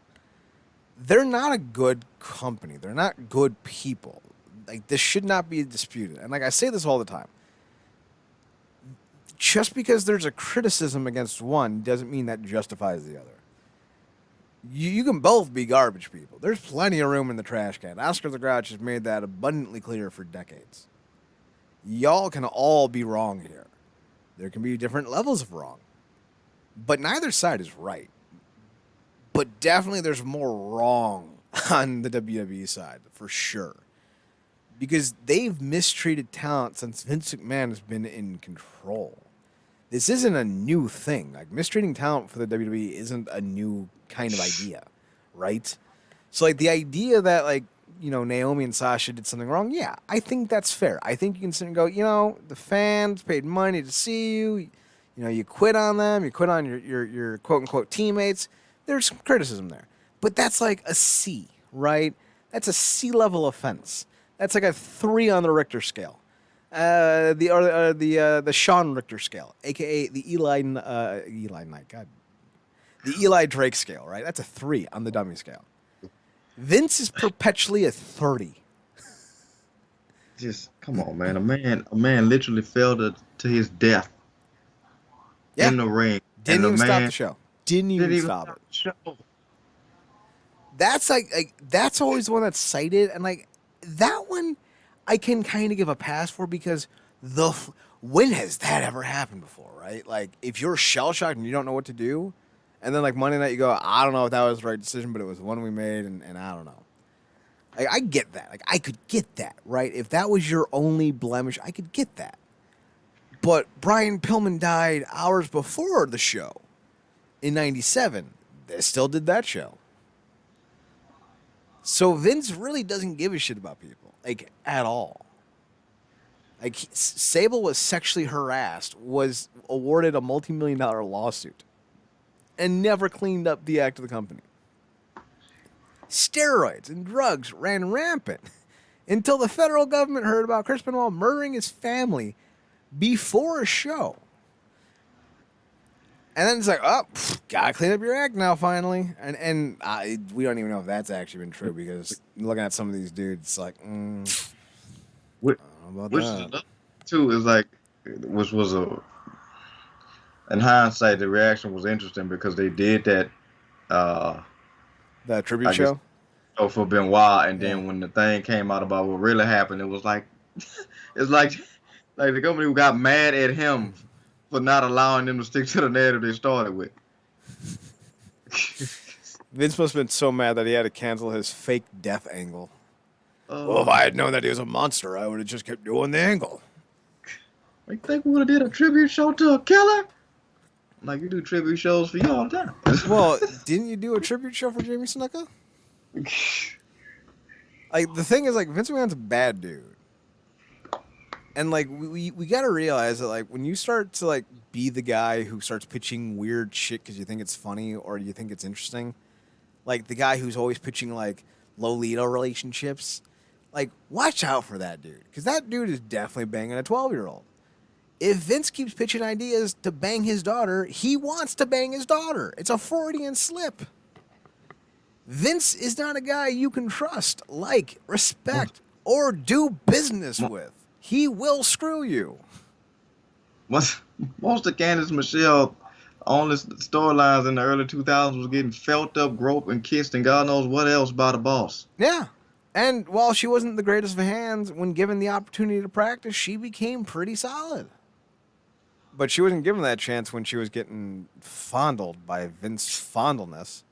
They're not a good company. They're not good people. Like this should not be disputed. And like I say this all the time. Just because there's a criticism against one doesn't mean that justifies the other. You can both be garbage people. There's plenty of room in the trash can. Oscar the Grouch has made that abundantly clear for decades. Y'all can all be wrong here. There can be different levels of wrong. But neither side is right. But definitely there's more wrong on the WWE side, for sure. Because they've mistreated talent since Vince McMahon has been in control. This isn't a new thing. Like mistreating talent for the WWE isn't a new kind of idea, right? So like the idea that like Naomi and Sasha did something wrong, yeah, I think that's fair. I think you can sit and go, the fans paid money to see you. You quit on them. You quit on your quote unquote teammates. There's some criticism there, but that's like a C, right? That's a C level offense. That's like a 3 on the Richter scale. The Sean Richter scale, aka the Eli Knight, God, the Eli Drake scale, right? That's a 3 on the dummy scale. Vince is perpetually a 30. Just come on, man. A man literally fell to his death Yeah. in the ring. Didn't and even the stop man the show. Didn't even stop it. the show. That's like that's always the one that's cited, and like that one, I can kind of give a pass for because when has that ever happened before, right? Like if you're shell shocked and you don't know what to do, and then like Monday night you go, I don't know if that was the right decision, but it was the one we made, and I don't know. Like I get that. Like I could get that, right? If that was your only blemish, I could get that. But Brian Pillman died hours before the show in '97. They still did that show. So Vince really doesn't give a shit about people, like at all. Like Sable was sexually harassed, was awarded a multi-million-dollar lawsuit, and never cleaned up the act of the company. Steroids and drugs ran rampant until the federal government heard about Chris Benoit murdering his family before a show. And then it's like, gotta clean up your act now, finally. And we don't even know if that's actually been true because looking at some of these dudes, like, Which, I don't know about which that. is another too is like, which was in hindsight, the reaction was interesting because they did that. That tribute I guess show? for Benoit, and Yeah. then when the thing came out about what really happened, it was like, it's like the company got mad at him for not allowing them to stick to the narrative they started with. Vince must have been so mad that he had to cancel his fake death angle. Well, if Uh, I had known that he was a monster, I would have just kept doing the angle. I think we would have did a tribute show to a killer. Like you do tribute shows for you all the time. Well, didn't you do a tribute show for Jamie Snuka? Like the thing is, like Vince McMahon's a bad dude, and like we got to realize that like when you start to like be the guy who starts pitching weird shit because you think it's funny or you think it's interesting, like the guy who's always pitching like Lolita relationships, like watch out for that dude because that dude is definitely banging a 12-year-old. If Vince keeps pitching ideas to bang his daughter, he wants to bang his daughter. It's a Freudian slip. Vince is not a guy you can trust, like, respect, or do business with. He will screw you. most of Candice Michelle only storylines in the early 2000s was getting felt up, groped, and kissed, and God knows what else by the boss. Yeah. And while she wasn't the greatest of hands, when given the opportunity to practice, she became pretty solid. But she wasn't given that chance when she was getting fondled by Vince Fondleness.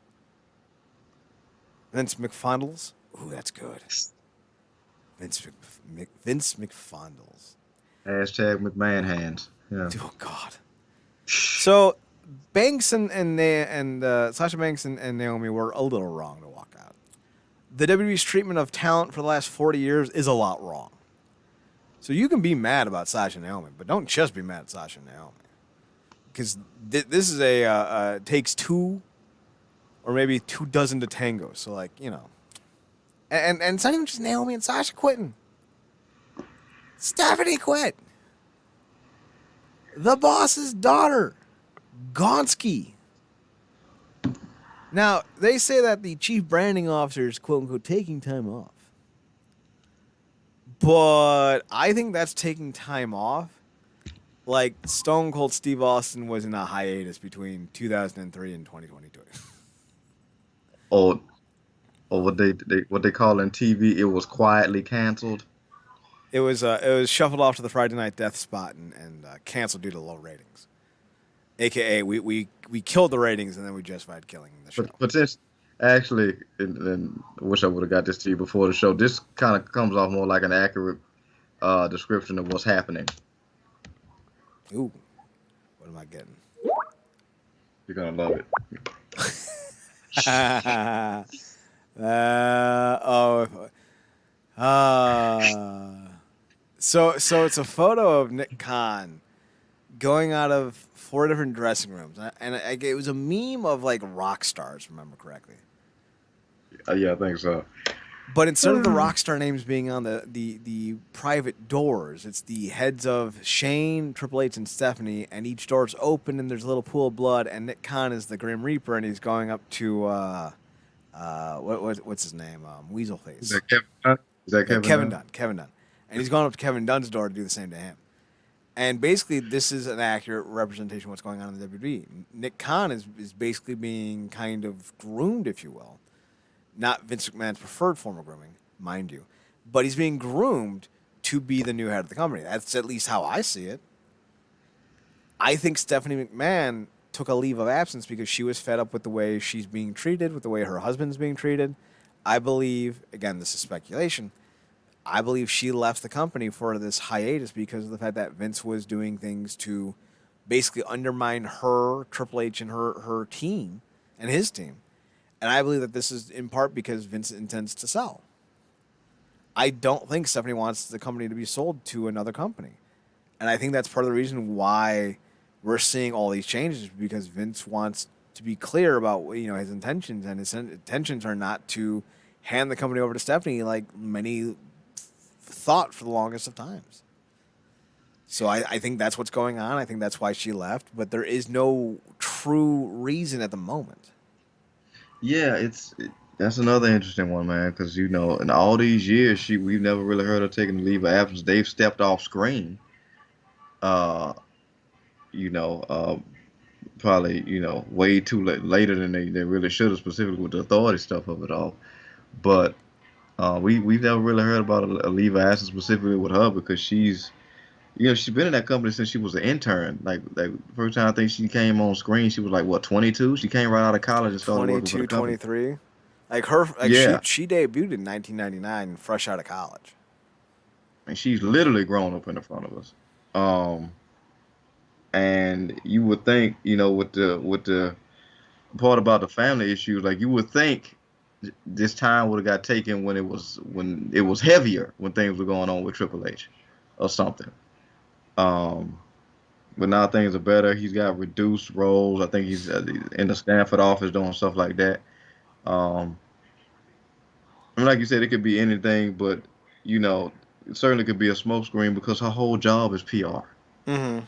Vince McFondles? Ooh, that's good. Vince McFondles. Hashtag McMahon hands. Yeah. Oh, God. So, Banks and Sasha Banks and Naomi were a little wrong to walk out. The WWE's treatment of talent for the last 40 years is a lot wrong. So you can be mad about Sasha and Naomi, but don't just be mad at Sasha and Naomi. Because this is takes 2 or maybe 24 to tango. So, like, And it's not even just Naomi and Sasha quitting. Stephanie quit. The boss's daughter, Gonski. Now, they say that the chief branding officer is, quote unquote, taking time off. But I think that's taking time off. Like Stone Cold Steve Austin was in a hiatus between 2003 and 2022. Or what they call in TV, it was quietly canceled. It was shuffled off to the Friday Night Death spot and canceled due to low ratings. AKA, we killed the ratings and then we justified killing the show. But this actually, and I wish I would have got this to you before the show. This kind of comes off more like an accurate description of what's happening. Ooh, what am I getting? You're gonna love it. Uh, so it's a photo of Nick Khan going out of 4 different dressing rooms, and it was a meme of like rock stars, if I remember correctly. Yeah, I think so. But instead of the rock star names being on the private doors, it's the heads of Shane, Triple H, and Stephanie, and each door's open, and there's a little pool of blood, and Nick Khan is the Grim Reaper, and he's going up to what's his name, Is Weaselface. that Kevin Dunn? Is that Yeah, Kevin Dunn? Kevin Dunn, and he's going up to Kevin Dunn's door to do the same to him. And basically, this is an accurate representation of what's going on in the WWE. Nick Khan is basically being kind of groomed, if you will. Not Vince McMahon's preferred form of grooming, mind you. But he's being groomed to be the new head of the company. That's at least how I see it. I think Stephanie McMahon took a leave of absence because she was fed up with the way she's being treated, with the way her husband's being treated. I believe, again, this is speculation, I believe she left the company for this hiatus because of the fact that Vince was doing things to basically undermine her, Triple H, and her team and his team. And I believe that this is in part because Vince intends to sell. I don't think Stephanie wants the company to be sold to another company. And I think that's part of the reason why we're seeing all these changes because Vince wants to be clear about his intentions, and his intentions are not to hand the company over to Stephanie like many thought for the longest of times. So I think that's what's going on. I think that's why she left, but there is no true reason at the moment. Yeah, that's another interesting one, man. Because in all these years, we've never really heard her taking a leave of absence. They've stepped off screen. Uh, you know, uh, Probably way too later than they really should have, specifically with the authority stuff of it all. But we've never really heard about a leave of absence specifically with her because she's been in that company since she was an intern. Like first time I think she came on screen, she was like what 22. She came right out of college and started working for the 22, company. 23. Like Yeah, she debuted in 1999 fresh out of college. and she's literally grown up in the front of us. Um, and you would think, with the part about the family issues, like you would think this time would have got taken when it was heavier, when things were going on with Triple H or something. Um, but now things are better. He's got reduced roles. I think he's in the Stanford office doing stuff like that. Um, I mean, like you said, it could be anything, but it certainly could be a smokescreen because her whole job is PR. Mm-hmm.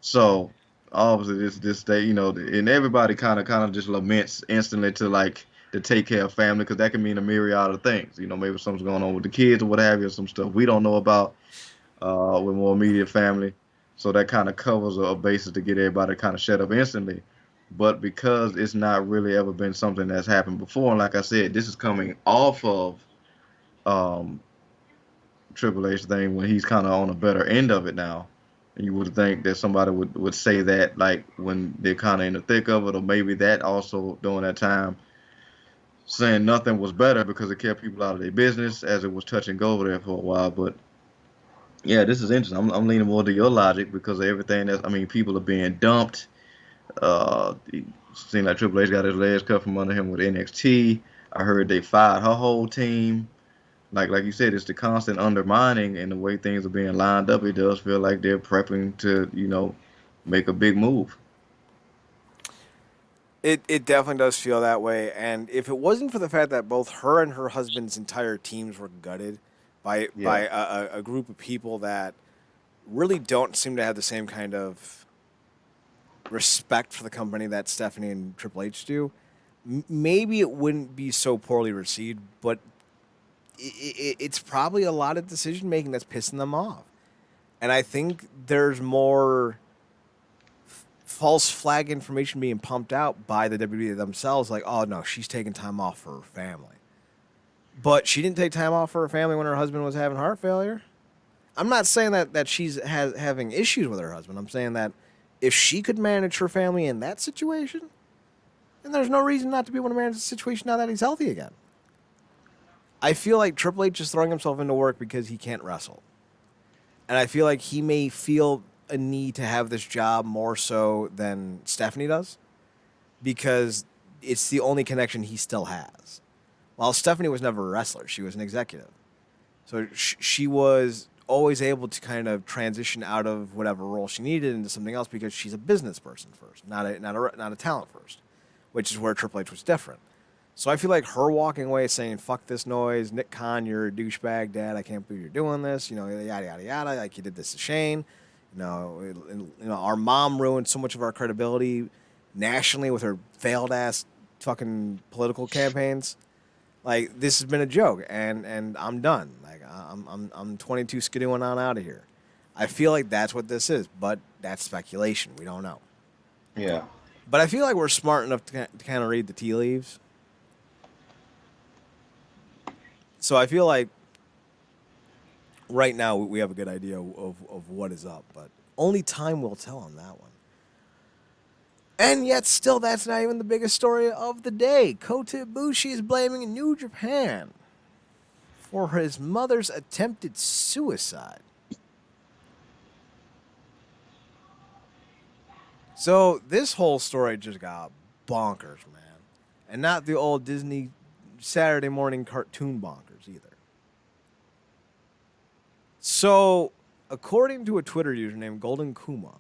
So obviously this day, and everybody kind of just laments instantly to take care of family because that can mean a myriad of things. Maybe something's going on with the kids or what have you, some stuff we don't know about with more immediate family. So that kind of covers a basis to get everybody to kind of shut up instantly. But because it's not really ever been something that's happened before, and like I said, this is coming off of um, Triple H thing when he's kind of on a better end of it now. And you would think that somebody would say that like when they're kind of in the thick of it, or maybe that also during that time saying nothing was better because it kept people out of their business as it was touch and go over there for a while. But yeah, this is interesting. I'm leaning more to your logic because of everything I mean, people are being dumped. It seemed like Triple H got his legs cut from under him with NXT. I heard they fired her whole team. Like you said, it's the constant undermining and the way things are being lined up. It does feel like they're prepping to, make a big move. It definitely does feel that way. And if it wasn't for the fact that both her and her husband's entire teams were gutted by Yeah. a group of people that really don't seem to have the same kind of respect for the company that Stephanie and Triple H do, maybe it wouldn't be so poorly received. But it's probably a lot of decision making that's pissing them off. And I think there's more false flag information being pumped out by the WWE themselves, like, oh no, she's taking time off for her family. But she didn't take time off for her family when her husband was having heart failure. I'm not saying that she's having issues with her husband. I'm saying that if she could manage her family in that situation, then there's no reason not to be able to manage the situation now that he's healthy again. I feel like Triple H is throwing himself into work because he can't wrestle. And I feel like he may feel a need to have this job more so than Stephanie does because it's the only connection he still has. While Stephanie was never a wrestler, she was an executive. So she was always able to kind of transition out of whatever role she needed into something else because she's a business person first, not a talent first, which is where Triple H was different. So I feel like her walking away saying "fuck this noise," Nick Khan, you're a douchebag, Dad. I can't believe you're doing this. Yada yada yada. Like you did this to Shane. Our mom ruined so much of our credibility nationally with her failed ass fucking political campaigns. Like this has been a joke, and I'm done. Like I'm 22 skidooing on out of here. I feel like that's what this is, but that's speculation. We don't know. Yeah. But I feel like we're smart enough to kind of read the tea leaves. So I feel like right now we have a good idea of what is up, but only time will tell on that one. And yet, still, that's not even the biggest story of the day. Kota Ibushi is blaming New Japan for his mother's attempted suicide. So this whole story just got bonkers, man. And not the old Disney Saturday morning cartoon bonkers either. So, according to a Twitter user named Golden Kuma,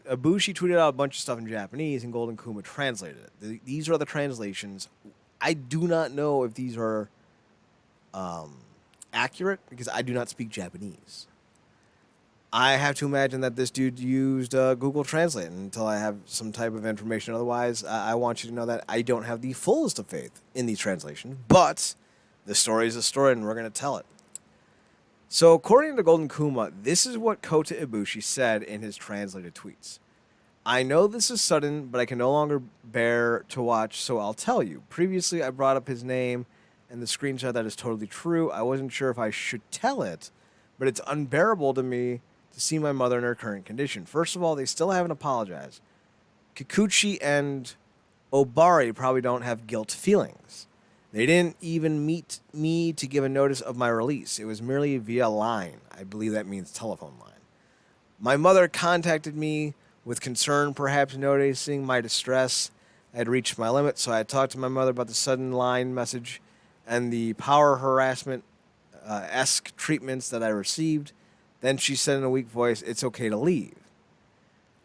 Ibushi tweeted out a bunch of stuff in Japanese, and Golden Kuma translated it. These are the translations. I do not know if these are accurate because I do not speak Japanese. I have to imagine that this dude used Google Translate until I have some type of information. Otherwise, I want you to know that I don't have the fullest of faith in these translations. But the story is a story, and we're going to tell it. So, according to Golden Kuma, this is what Kota Ibushi said in his translated tweets. I know this is sudden, but I can no longer bear to watch, so I'll tell you. Previously, I brought up his name and the screenshot that is totally true. I wasn't sure if I should tell it, but it's unbearable to me to see my mother in her current condition. First of all, they still haven't apologized. Kikuchi and Obari probably don't have guilt feelings. They didn't even meet me to give a notice of my release. It was merely via line. I believe that means telephone line. My mother contacted me with concern, perhaps noticing my distress. I had reached my limit, so I talked to my mother about the sudden line message and the power harassment esque treatments that I received. Then she said in a weak voice, "It's okay to leave."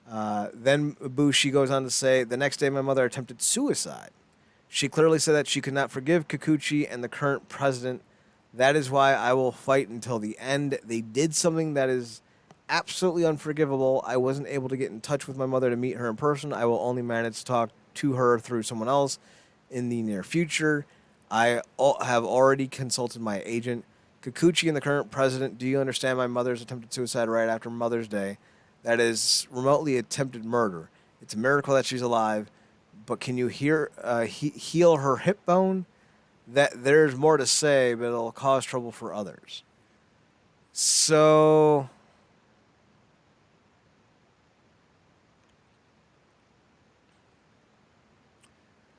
Then Ibushi goes on to say, the next day my mother attempted suicide. She clearly said that she could not forgive Kikuchi and the current president. That is why I will fight until the end. They did something that is absolutely unforgivable. I wasn't able to get in touch with my mother to meet her in person. I will only manage to talk to her through someone else in the near future. I have already consulted my agent. Kikuchi and the current president, do you understand my mother's attempted suicide right after Mother's Day? That is remotely attempted murder. It's a miracle that she's alive. But can you heal her hip bone? That there's more to say, but it'll cause trouble for others. So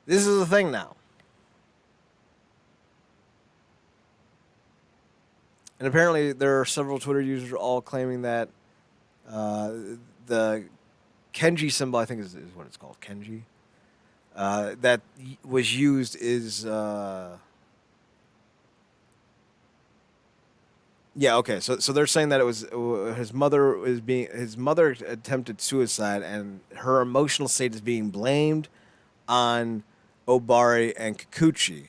this is the thing now. And apparently there are several Twitter users all claiming that the Kenji symbol, I think is what it's called, Kenji, that was used is yeah, okay. So they're saying that it was his mother attempted suicide, and her emotional state is being blamed on Obari and Kikuchi.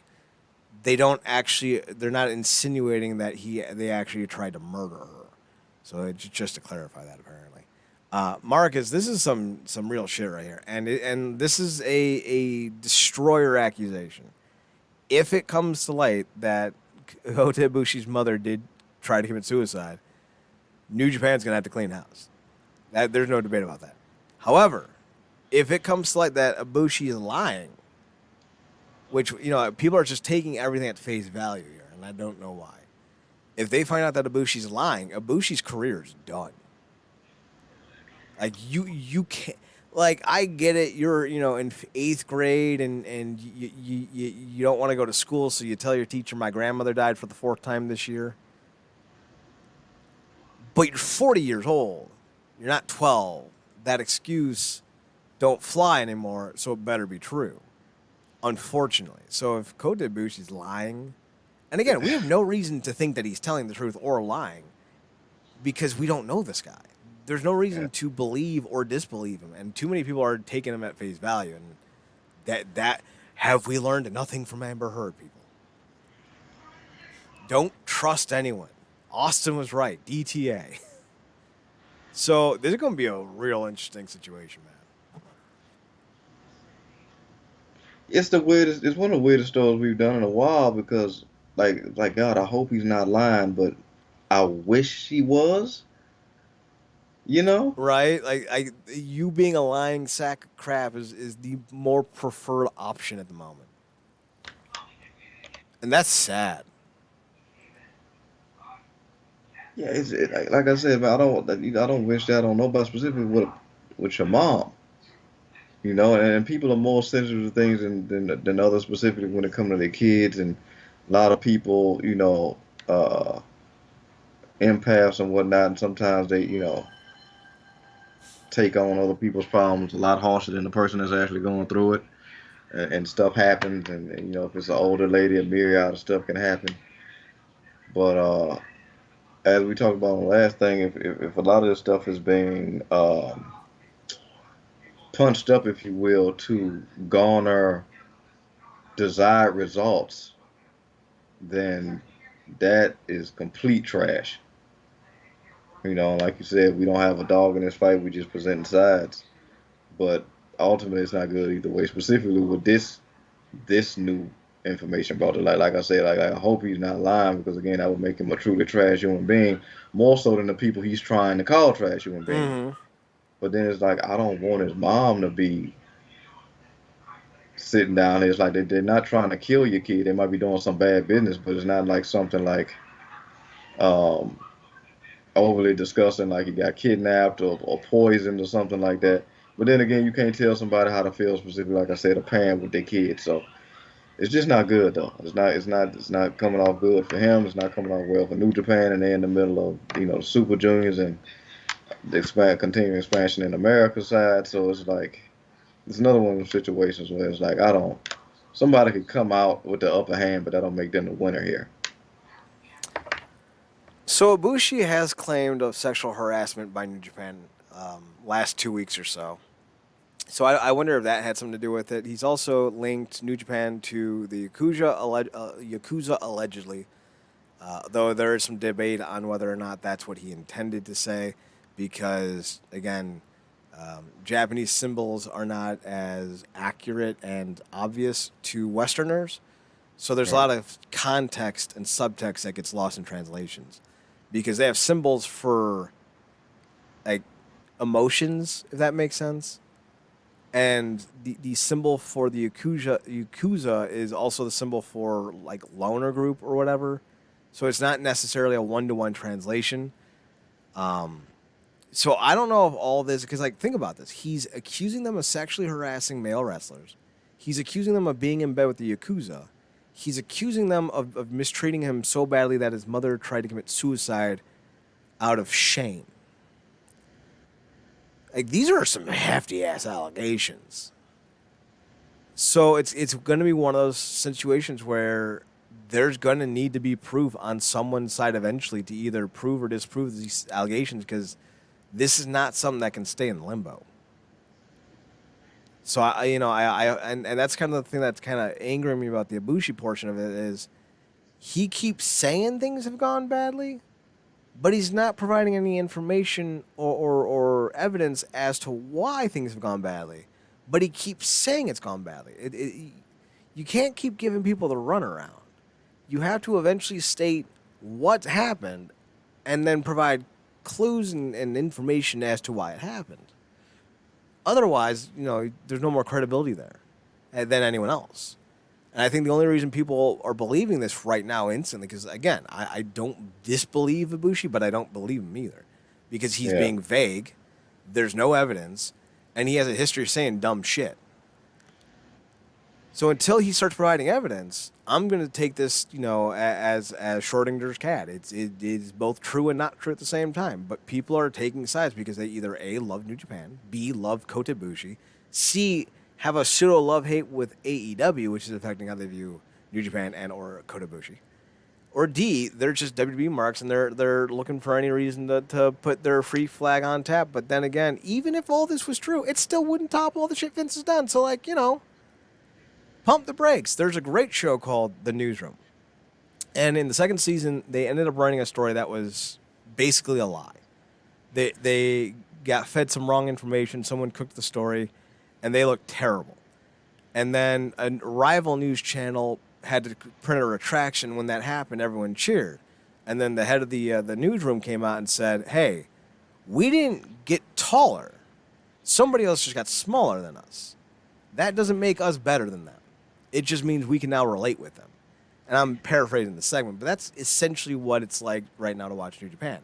They're not insinuating that they actually tried to murder her. So it's just to clarify that, apparently. Marcus, this is some real shit right here, and this is a destroyer accusation. If it comes to light that Kota Ibushi's mother did try to commit suicide, New Japan's gonna have to clean house. There's no debate about that. However, if it comes to light that Ibushi is lying, which people are just taking everything at face value here, and I don't know why. If they find out that Ibushi's lying, Ibushi's career is done. Like you can't. Like I get it. You're in 8th grade and you don't want to go to school, so you tell your teacher my grandmother died for the 4th time this year. But you're 40 years old. You're not 12. That excuse don't fly anymore. So it better be true. Unfortunately. So if Kota Ibushi's lying, And again, we have no reason to think that he's telling the truth or lying because we don't know this guy. There's no reason to believe or disbelieve him, and too many people are taking him at face value. And that have we learned nothing from Amber Heard, people? Don't trust anyone. Austin was right. DTA. So this is going to be a real interesting situation, man. It's the weirdest. It's one of the weirdest stories we've done in a while because, like God, I hope he's not lying, but I wish he was. You know? Right? Like you being a lying sack of crap is the more preferred option at the moment. And that's sad. Yeah. Like I said, man, I don't wish that on nobody, specifically with your mom. You know, and people are more sensitive to things than others, specifically when it comes to their kids. And a lot of people, uh, empaths and whatnot, and sometimes they, take on other people's problems a lot harsher than the person that's actually going through it. And stuff happens, and if it's an older lady, a myriad of stuff can happen. But as we talked about on the last thing, if a lot of this stuff is being punched up, if you will, to garner desired results, then that is complete trash. Like you said, we don't have a dog in this fight. We just presenting sides. But ultimately, it's not good either way. Specifically with this new information brought to light. Like I said, like I hope he's not lying because again, that would make him a truly trash human being, more so than the people he's trying to call trash human beings. Mm-hmm. But then it's like I don't want his mom to be sitting down here. It's like they're not trying to kill your kid. They might be doing some bad business, but it's not like something like um, overly disgusting, like he got kidnapped or poisoned or something like that. But then again, you can't tell somebody how to feel specifically, like I said, a parent with their kids. So it's just not good though. It's not coming off good for him. It's not coming off well for New Japan, and they're in the middle of the Super Juniors and the continuing expansion in America side. So it's like it's another one of those situations where it's like I don't. Somebody could come out with the upper hand, but that don't make them the winner here. So Ibushi has claimed of sexual harassment by New Japan last 2 weeks or so. So I wonder if that had something to do with it. He's also linked New Japan to the Yakuza allegedly, though there is some debate on whether or not that's what he intended to say, because again, Japanese symbols are not as accurate and obvious to Westerners. So there's a Right. lot of context and subtext that gets lost in translations, because they have symbols for like emotions, if that makes sense. And the symbol for the Yakuza is also the symbol for like loner group or whatever. So it's not necessarily a one-to-one translation. So I don't know if all this, because like think about this. He's accusing them of sexually harassing male wrestlers. He's accusing them of being in bed with the Yakuza. He's accusing them of mistreating him so badly that his mother tried to commit suicide out of shame. Like these are some hefty ass allegations. So it's going to be one of those situations where there's going to need to be proof on someone's side eventually to either prove or disprove these allegations, because this is not something that can stay in limbo. So and that's kind of the thing that's kind of angering me about the Ibushi portion of it is he keeps saying things have gone badly, but he's not providing any information or evidence as to why things have gone badly. But he keeps saying it's gone badly. You can't keep giving people the runaround. You have to eventually state what happened and then provide clues and information as to why it happened. Otherwise, there's no more credibility there than anyone else. And I think the only reason people are believing this right now instantly, because again, I don't disbelieve Ibushi, but I don't believe him either, because he's Yeah. being vague. There's no evidence, and he has a history of saying dumb shit. So until he starts providing evidence, I'm going to take this, as Schrodinger's cat. It is both true and not true at the same time. But people are taking sides because they either A, love New Japan, B, love Kota Ibushi, C, have a pseudo love hate with AEW, which is affecting how they view New Japan and or Kota Ibushi. Or D, they're just WWE marks and they're looking for any reason to put their free flag on tap. But then again, even if all this was true, it still wouldn't top all the shit Vince has done. So, like, pump the brakes. There's a great show called The Newsroom. And in the second season, they ended up writing a story that was basically a lie. They got fed some wrong information. Someone cooked the story, and they looked terrible. And then a rival news channel had to print a retraction. When that happened, everyone cheered. And then the head of the newsroom came out and said, "Hey, we didn't get taller. Somebody else just got smaller than us. That doesn't make us better than them. It just means we can now relate with them." And I'm paraphrasing the segment, but that's essentially what it's like right now to watch New Japan.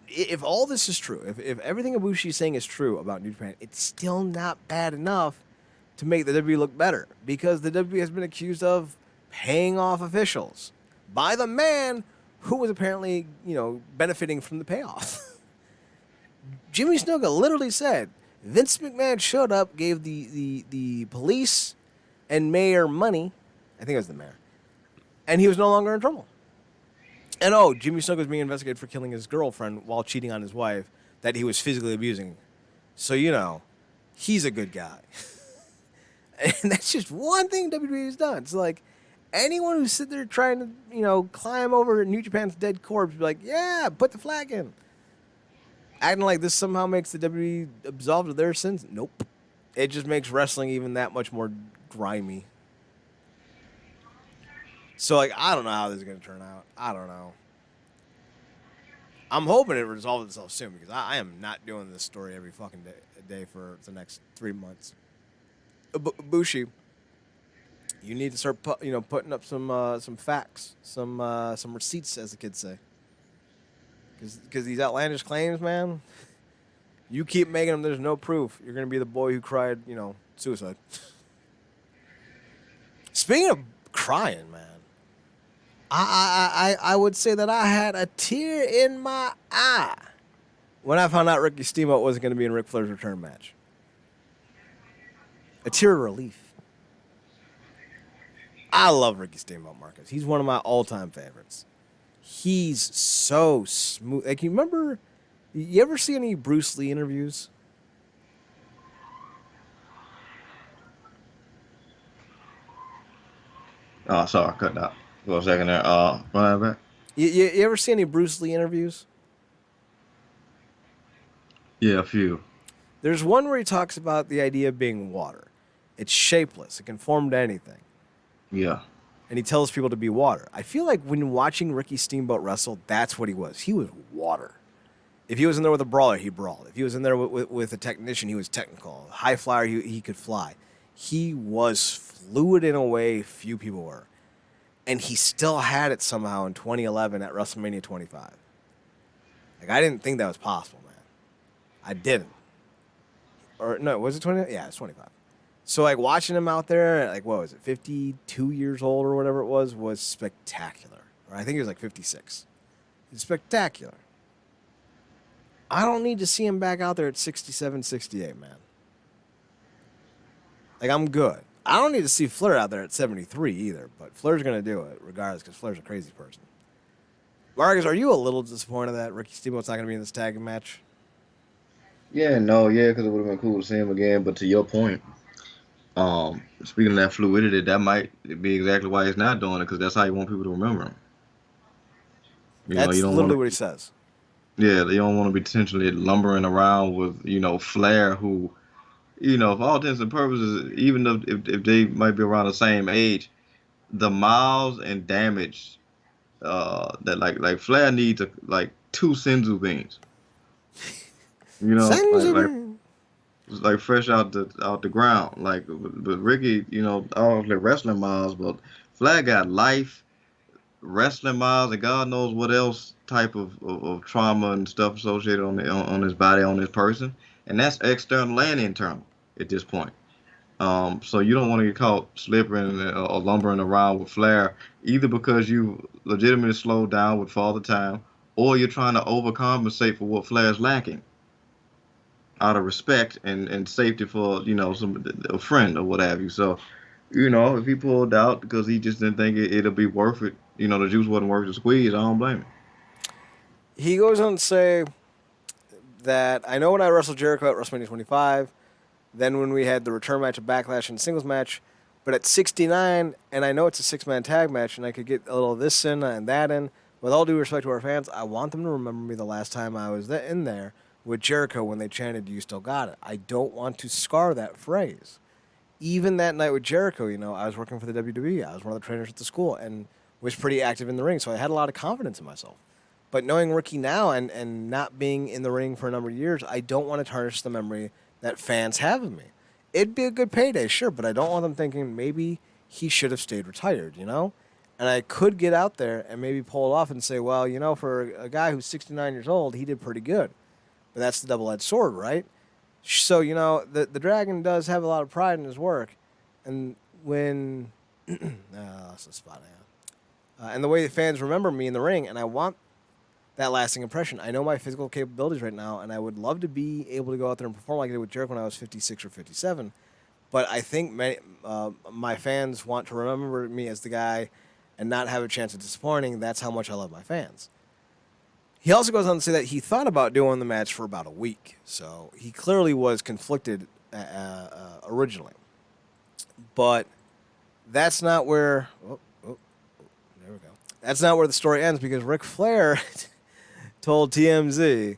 If all this is true, if everything Ibushi is saying is true about New Japan, it's still not bad enough to make the WWE look better, because the WWE has been accused of paying off officials by the man who was apparently, benefiting from the payoff. Jimmy Snuka literally said Vince McMahon showed up, gave the police and mayor money. I think it was the mayor. And he was no longer in trouble. And Jimmy Snuka was being investigated for killing his girlfriend while cheating on his wife that he was physically abusing. So, he's a good guy. And that's just one thing WWE has done. It's like anyone who's sitting there trying to, climb over New Japan's dead corpse, be like, yeah, put the flag in. Acting like this somehow makes the WWE absolved of their sins. Nope. It just makes wrestling even that much more grimy. So, I don't know how this is going to turn out. I don't know. I'm hoping it resolves itself soon, because I am not doing this story every fucking day for the next 3 months. Ibushi, you need to start putting up some facts, some receipts, as the kids say. Because these outlandish claims, man, you keep making them, there's no proof. You're going to be the boy who cried, suicide. Speaking of crying, man, I would say that I had a tear in my eye when I found out Ricky Steamboat wasn't going to be in Ric Flair's return match. A tear of relief. I love Ricky Steamboat, Marcus. He's one of my all-time favorites. He's so smooth. Like, you ever see any Bruce Lee interviews? Oh, sorry, I cut that for a second there. What happened? You ever see any Bruce Lee interviews? Yeah, a few. There's one where he talks about the idea of being water. It's shapeless. It can form to anything. Yeah. And he tells people to be water. I feel like when watching Ricky Steamboat wrestle, that's what he was. He was water. If he was in there with a brawler, he brawled. If he was in there with a technician, he was technical. High flyer, he could fly. He was fluid in a way few people were. And he still had it somehow in 2011 at WrestleMania 25. Like, I didn't think that was possible, man. I didn't. Or, no, was it 20? Yeah, it's 25. So, like, watching him out there, like, what was it, 52 years old or whatever it was spectacular. Or I think he was like 56. It's spectacular. I don't need to see him back out there at 67, 68, man. Like, I'm good. I don't need to see Flair out there at 73 either, but Flair's going to do it regardless, because Flair's a crazy person. Marcus, are you a little disappointed that Ricky Steamboat's not going to be in this tag match? Yeah, no, yeah, because it would have been cool to see him again. But to your point, speaking of that fluidity, that might be exactly why he's not doing it, because that's how you want people to remember him. That's you don't literally wanna, what he says. Yeah, you don't want to be potentially lumbering around with, Flair, who, for all intents and purposes, even if they might be around the same age, the miles and damage that like Flair needs like 2 Senzu beans. Like fresh out the ground. Like, but Ricky, obviously wrestling miles, but Flair got life, wrestling miles, and God knows what else type of trauma and stuff associated on his body, on his person, and that's external and internal at this point. So you don't want to get caught slipping or lumbering around with Flair, either because you legitimately slowed down with Father Time, or you're trying to overcompensate for what Flair's lacking, out of respect and safety for a friend or what have you. So If he pulled out because he just didn't think it'll be worth it, the juice wasn't worth the squeeze, I don't blame him. He goes on to say that I know when I wrestled Jericho at WrestleMania 25, then when we had the return match of Backlash and singles match, but at 69, and I know it's a six-man tag match, and I could get a little of this in and that in. With all due respect to our fans, I want them to remember me the last time I was in there with Jericho when they chanted, "You still got it." I don't want to scar that phrase. Even that night with Jericho, I was working for the WWE. I was one of the trainers at the school and was pretty active in the ring, so I had a lot of confidence in myself. But knowing Ricky now and not being in the ring for a number of years, I don't want to tarnish the memory that fans have of me. It'd be a good payday, sure, but I don't want them thinking maybe he should have stayed retired. And I could get out there and maybe pull it off and say, well, for a guy who's 69 years old, he did pretty good. But that's the double-edged sword, right? So, the Dragon does have a lot of pride in his work. And when... that's the spot I have. And the way the fans remember me in the ring, and I want that lasting impression. I know my physical capabilities right now, and I would love to be able to go out there and perform like I did with Jericho when I was 56 or 57. But I think my fans want to remember me as the guy and not have a chance of disappointing. That's how much I love my fans. He also goes on to say that he thought about doing the match for about a week. So he clearly was conflicted originally. But that's not where... there we go. That's not where the story ends, because Ric Flair told TMZ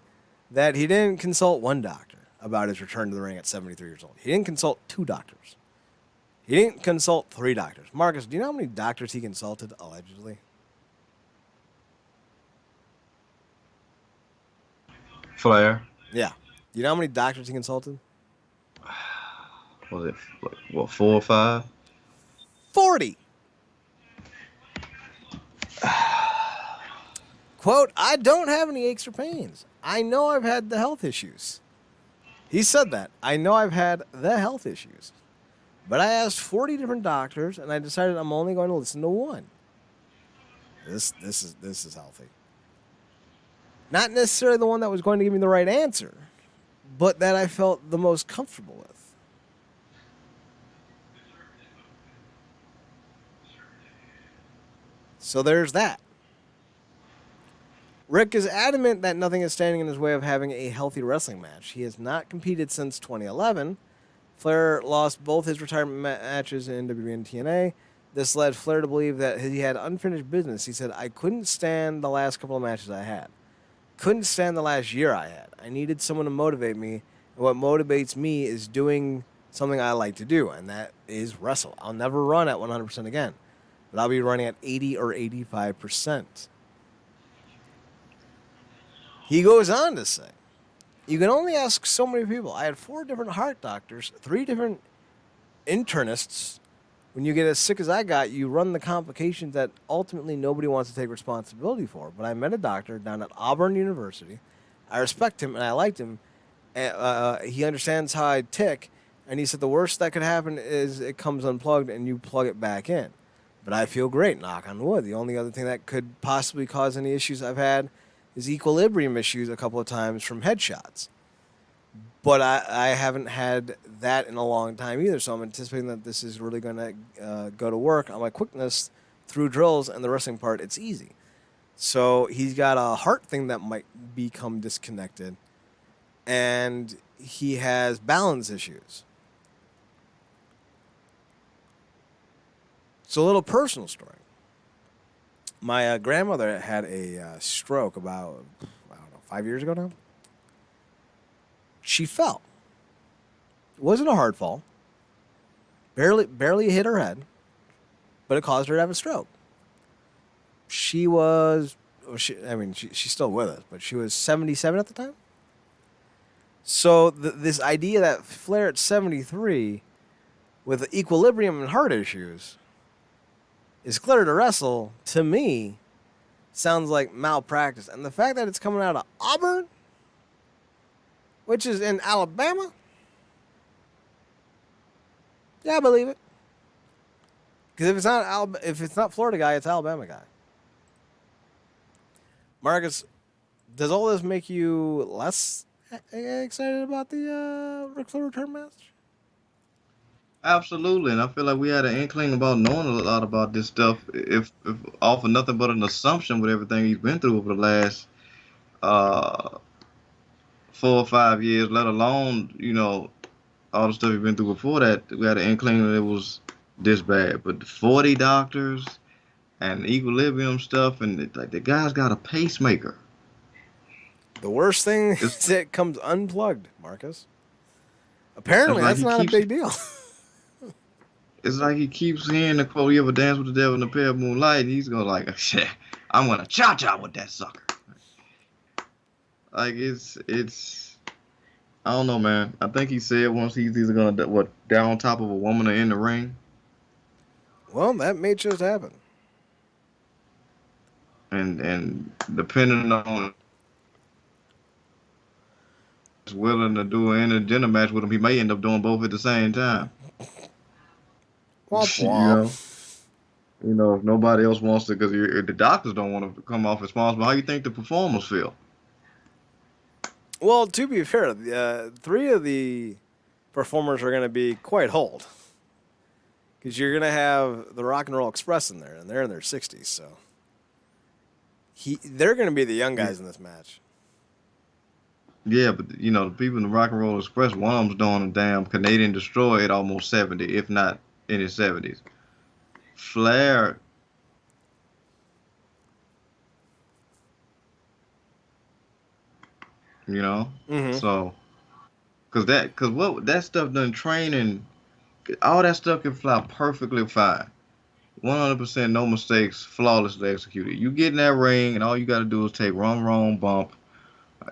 that he didn't consult one doctor about his return to the ring at 73 years old. He didn't consult two doctors. He didn't consult three doctors. Marcus, do you know how many doctors he consulted, allegedly? Flair. Yeah. Do you know how many doctors he consulted? Was it, 4 or 5? 40! Quote, I don't have any aches or pains. I know I've had the health issues. He said that. I know I've had the health issues. But I asked 40 different doctors, and I decided I'm only going to listen to one. This is healthy. Not necessarily the one that was going to give me the right answer, but that I felt the most comfortable with. So there's that. Rick is adamant that nothing is standing in his way of having a healthy wrestling match. He has not competed since 2011. Flair lost both his retirement matches in WWE and TNA. This led Flair to believe that he had unfinished business. He said, I couldn't stand the last couple of matches I had. Couldn't stand the last year I had. I needed someone to motivate me. And what motivates me is doing something I like to do, and that is wrestle. I'll never run at 100% again, but I'll be running at 80 or 85%. He goes on to say, you can only ask so many people. I had 4 different heart doctors, 3 different internists. When you get as sick as I got, you run the complications that ultimately nobody wants to take responsibility for. But I met a doctor down at Auburn University. I respect him and I liked him. He understands how I tick. And he said the worst that could happen is it comes unplugged and you plug it back in. But I feel great, knock on wood. The only other thing that could possibly cause any issues I've had is equilibrium issues a couple of times from headshots. But I haven't had that in a long time either, so I'm anticipating that this is really going to go to work on my quickness through drills, and the wrestling part, it's easy. So he's got a heart thing that might become disconnected, and he has balance issues. So a little personal story. My grandmother had a stroke about, 5 years ago now. She fell. It wasn't a hard fall. Barely hit her head, but it caused her to have a stroke. She's still with us, but she was 77 at the time. So this idea that Flair at 73 with equilibrium and heart issues is clear to wrestle, to me, sounds like malpractice. And the fact that it's coming out of Auburn, which is in Alabama, yeah, I believe it. Because if it's not Florida guy, it's Alabama guy. Marcus, does all this make you less excited about the Ric Flair return match? Absolutely, and I feel like we had an inkling about knowing a lot about this stuff, if all for nothing but an assumption with everything he's been through over the last uh 4 or 5 years, let alone all the stuff he's been through before that. We had an inkling that it was this bad, but the 40 doctors and equilibrium stuff, and like the guy's got a pacemaker. The worst thing It's is it comes unplugged, Marcus. it's Apparently, like that's he not a keeps big deal. it's like he keeps hearing the quote, "You ever dance with the devil in a pale moonlight?" And he's going like, "Shit, I'm gonna cha cha with that sucker." Like it's I don't know, man. I think he said once he's either gonna down on top of a woman or in the ring, Well, that may just happen. and depending on if he's willing to do an intergender match with him, he may end up doing both at the same time. Womp you know, womp. if nobody else wants to, because the doctors don't want to come off responsible. How you think the performers feel? Well, to be fair, three of the performers are going to be quite old. Because you're going to have the Rock and Roll Express in there, and they're in their 60s, so they're going to be the young Yeah, guys in this match. yeah, but the people in the Rock and Roll Express, one of them's doing a damn Canadian Destroyer at almost 70, if not in his 70s. Flair, you know, Mm-hmm. so because what that stuff done training, all that stuff can fly perfectly fine. 100% no mistakes, flawlessly executed. You get in that ring, and all you got to do is take one wrong bump,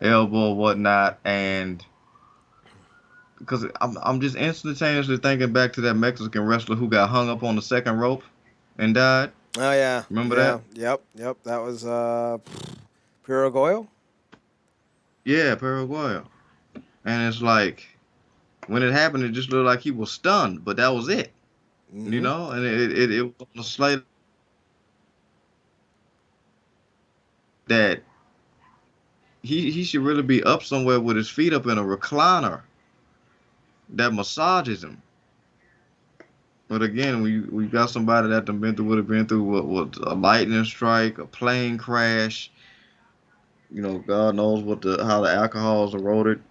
elbow, whatnot, and because I'm just instantaneously thinking back to that Mexican wrestler who got hung up on the second rope and died. Oh, yeah. Remember Yeah. that? Yep. That was Puro. Yeah, Paraguay. And it's like when it happened, it just looked like he was stunned, but that was it. Mm-hmm. And it was on the slate that he should really be up somewhere with his feet up in a recliner that massages him. But again, we got somebody that done been through what have been through what a lightning strike, a plane crash. God knows how the alcohol's eroded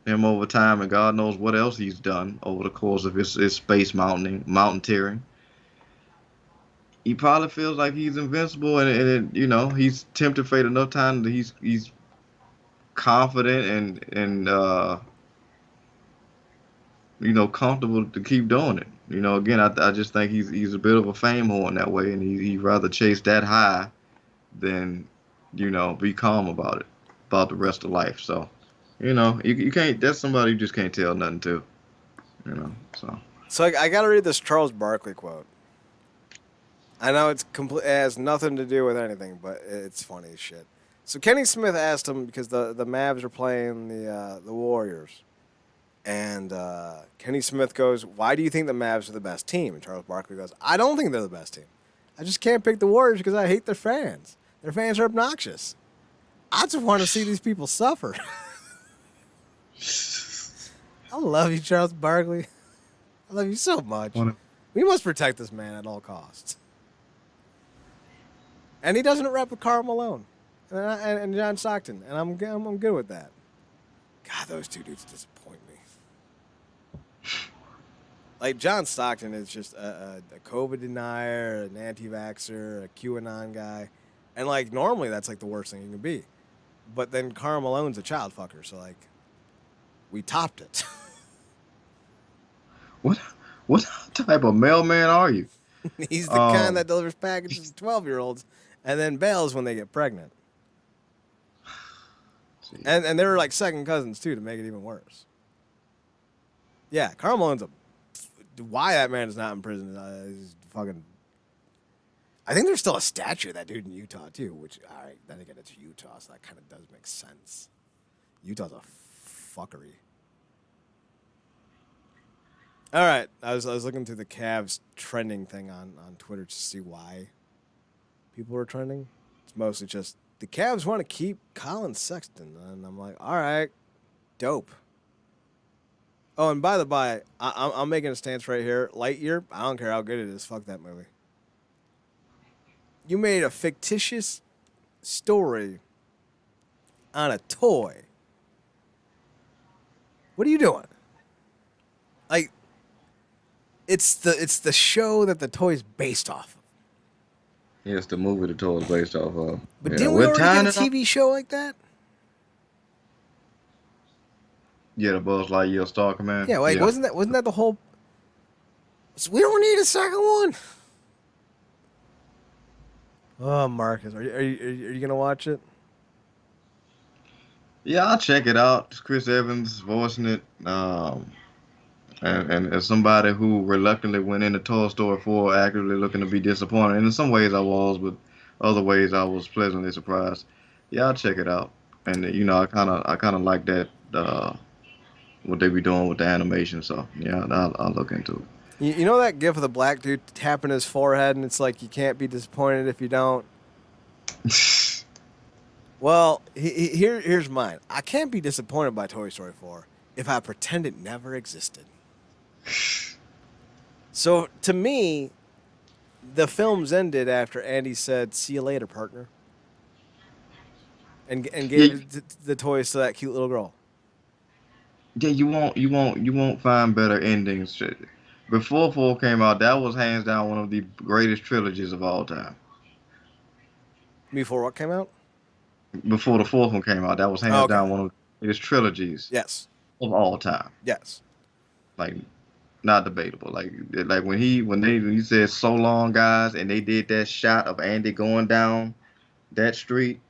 him over time, and God knows what else he's done over the course of his space mountaineering. He probably feels like he's invincible, and he's tempted fate enough time that he's confident and comfortable to keep doing it. Again, I just think he's a bit of a fame whore in that way, and he'd rather chase that high than be calm about it, about the rest of life. So, you can't. That's somebody you just can't tell nothing to. So So I got to read this Charles Barkley quote. I know it has nothing to do with anything, but it's funny as shit. So Kenny Smith asked him because the Mavs are playing the Warriors, and Kenny Smith goes, "Why do you think the Mavs are the best team?" And Charles Barkley goes, "I don't think they're the best team. I just can't pick the Warriors because I hate their fans. Their fans are obnoxious. I just want to see these people suffer." I love you, Charles Barkley. I love you so much. one We must protect this man at all costs. And he doesn't rep with Karl Malone and John Stockton, and I'm good with that. God, those two dudes disappoint me. Like John Stockton is just a COVID denier, an anti-vaxxer, a QAnon guy, and like normally that's like the worst thing you can be. But then Karl Malone's a child fucker, so like we topped it. what what type of mailman are you? He's the kind Um, that delivers packages to 12-year-olds and then bails when they get pregnant. Jeez. And they were like second cousins too to make it even worse. Yeah, Karl Malone's a. Why that man is not in prison is fucking. I think there's still a statue of that dude in Utah too. Which, all right, then again, it's Utah, so that kind of does make sense. Utah's a fuckery. All right, I was looking through the Cavs trending thing on Twitter to see why people were trending. It's mostly just the Cavs want to keep Colin Sexton, and I'm like, all right, dope. Oh, and by the by, I'm making a stance right here. Lightyear, I don't care how good it is. Fuck that movie. You made a fictitious story on a toy. What are you doing? Like, it's the show that the toy's based off of. Yes, the movie the toy is based off of. But Yeah, didn't we we're already get tying a it up. TV show like that? Yeah, the Buzz Lightyear Star Command. Yeah, like Yeah. wasn't that the whole? So we don't need a second one. Oh, Marcus, are you gonna watch it? Yeah, I'll check it out. It's Chris Evans voicing it. And as somebody who reluctantly went into Toy Story 4 actively looking to be disappointed, and in some ways I was, but other ways I was pleasantly surprised. Yeah, I'll check it out. And I kind of like that what they be doing with the animation. So yeah, I'll look into it. You know that gif of the black dude tapping his forehead, and it's like you can't be disappointed if you don't. Well, here's mine. I can't be disappointed by Toy Story 4 if I pretend it never existed. So to me, the films ended after Andy said, "See you later, partner," and Yeah, gave the toys to that cute little girl. yeah, you won't find better endings. Before 4 came out, that was hands down one of the greatest trilogies of all time. Before what came out? Before the fourth one came out, that was Oh, hands okay. down one of the greatest trilogies Yes. of all time. Yes. Like not debatable. Like when he said so long guys and they did that shot of Andy going down that street,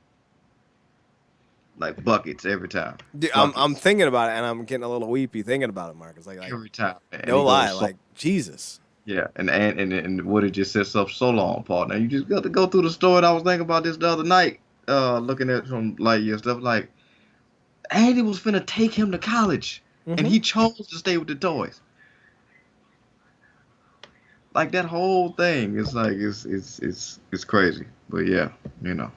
like buckets every time. Dude, I'm Buckets thinking about it, and I'm getting a little weepy thinking about it, Marcus. Like every time. And no he lie, goes so like Jesus. yeah, and Woody just sets up so long part. Now you just got to go through the story. And I was thinking about this the other night, looking at some Lightyear stuff. Like Andy was finna take him to college, and Mm-hmm. he chose to stay with the toys. Like that whole thing is like it's crazy. But yeah, you know.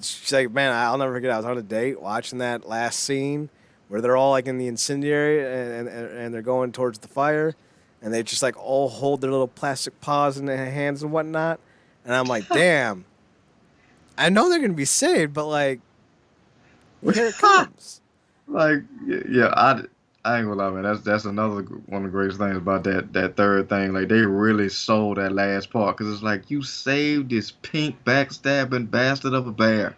She's like, man, I'll never forget. I was on a date watching that last scene where they're all like in the incendiary and they're going towards the fire, and they just like all hold their little plastic paws in their hands and whatnot. And I'm like, damn, I know they're gonna be saved, but like, here it comes. Like yeah, I ain't gonna lie, man. That's another one of the greatest things about that third thing. Like they really sold that last part because it's like you saved this pink backstabbing bastard of a bear,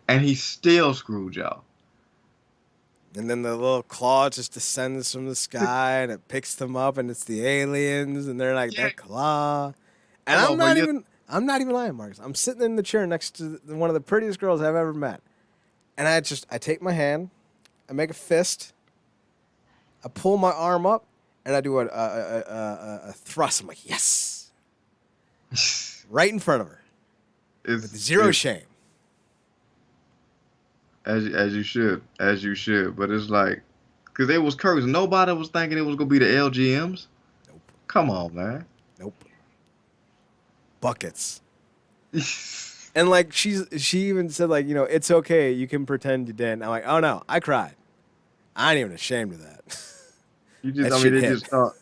and he still screwed y'all. And then the little claw just descends from the sky and it picks them up, and it's the aliens, and they're like Yeah, their claw. And hold on, but you I'm not even lying, Marcus. I'm sitting in the chair next to one of the prettiest girls I've ever met, and I take my hand, I make a fist, I pull my arm up, and I do a thrust. I'm like, yes, right in front of her with zero it's shame. as you should, but it's like because it was cursed. Nobody was thinking it was gonna be the LGMs. Nope, Come on, man. nope, buckets. And like she even said like, it's okay, you can pretend you didn't. I'm like, oh no, I cried. I ain't even ashamed of that. You just, That I mean, shit they hit. just start.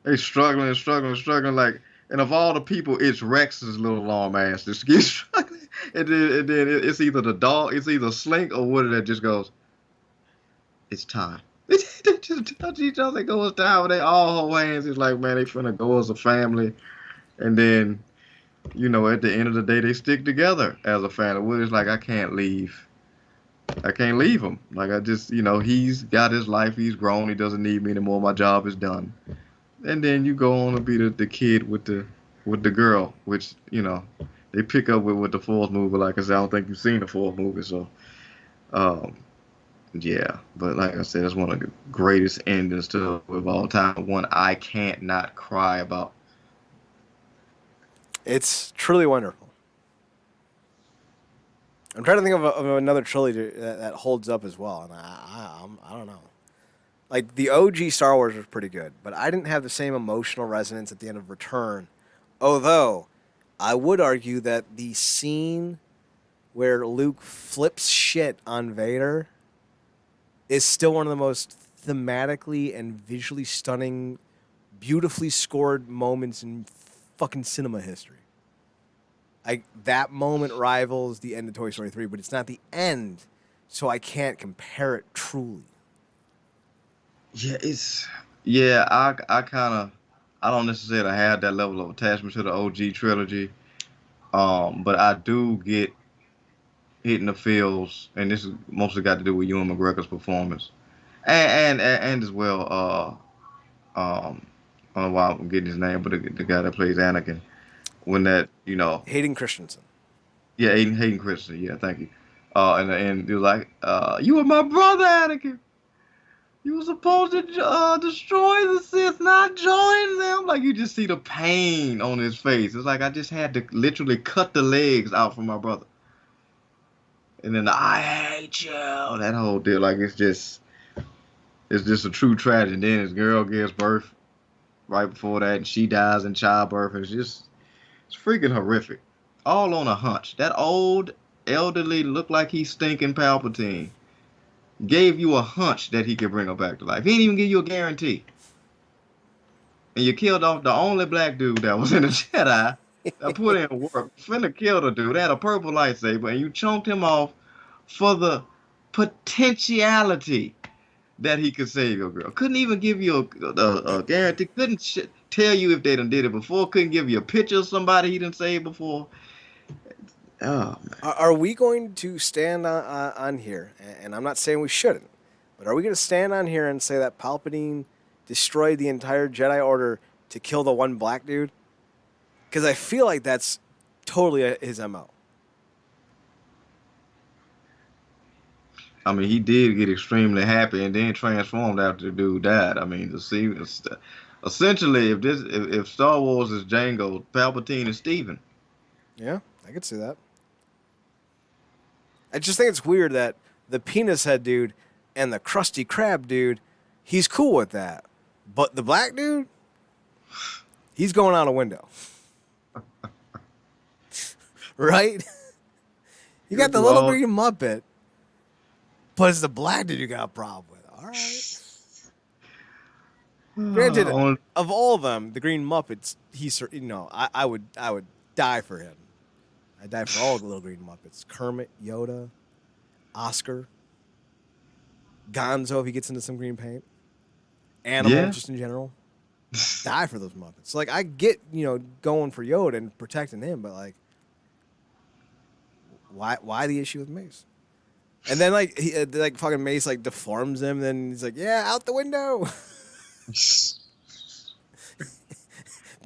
They struggling. Like, and of all the people, it's Rex's little long ass just keeps struggling. And then it's either the dog, it's either Slink or Woody that just goes, "It's time." They just touch each other. They go, "It's time." But they all hold hands. It's like, man, they finna go as a family. And then, at the end of the day, they stick together as a family. Woody's like, I can't leave. I can't leave him. Like, I just, he's got his life. He's grown. He doesn't need me anymore. My job is done. And then you go on to be the kid with the girl, which they pick up with the fourth movie. Like I said, I don't think you've seen the fourth movie, so um, yeah. But like I said, it's one of the greatest endings to of all time. One I can't not cry about. It's truly wonderful. I'm trying to think of another trilogy that holds up as well, and I don't know. Like the OG Star Wars was pretty good, but I didn't have the same emotional resonance at the end of Return. Although I would argue that the scene where Luke flips shit on Vader is still one of the most thematically and visually stunning, beautifully scored moments in fucking cinema history. That moment rivals the end of Toy Story 3, but it's not the end, so I can't compare it truly. Yeah, I kind of I don't necessarily have that level of attachment to the OG trilogy. But I do get hitting the feels, and this is mostly got to do with Ewan McGregor's performance, and as well. I don't know why I'm getting his name, but the guy that plays Anakin, when that Hayden Christensen. yeah, Hayden Christensen, yeah, thank you. And he was like, you were my brother, Anakin. You were supposed to destroy the Sith, not join them. Like you just see the pain on his face. It's like I just had to literally cut the legs out from my brother. And then I hate you. That whole deal, like it's just a true tragedy. And then his girl gives birth right before that, and she dies in childbirth. And it's freaking horrific. All on a hunch. That old, elderly, look like he's stinking Palpatine gave you a hunch that he could bring her back to life. He didn't even give you a guarantee. And you killed off the only black dude that was in the Jedi that put in work. Finna kill the dude. That had a purple lightsaber, and you chunked him off for the potentiality that he could save your girl. Couldn't even give you a guarantee. Couldn't tell you if they done did it before. Couldn't give you a picture of somebody he done saved before. Oh, man. Are we going to stand on here, and I'm not saying we shouldn't, but are we going to stand on here and say that Palpatine destroyed the entire Jedi Order to kill the one black dude? Because I feel like that's totally his MO. I mean, he did get extremely happy and then transformed after the dude died. I mean, essentially, if Star Wars is Django, Palpatine is Steven. Yeah, I could see that. I just think it's weird that the penis head dude and the crusty crab dude, he's cool with that. But the black dude, he's going out a window. Right? You got the little green Muppet, but it's the black dude you got a problem with. All right. Granted, of all of them, the Green Muppets, I would die for him. I'd die for all the little Green Muppets. Kermit, Yoda, Oscar, Gonzo if he gets into some green paint, Animal just in general. Die for those Muppets. So, like, I get going for Yoda and protecting him, but like, why the issue with Mace? And then like fucking Mace like deforms him, and then he's like, yeah, out the window.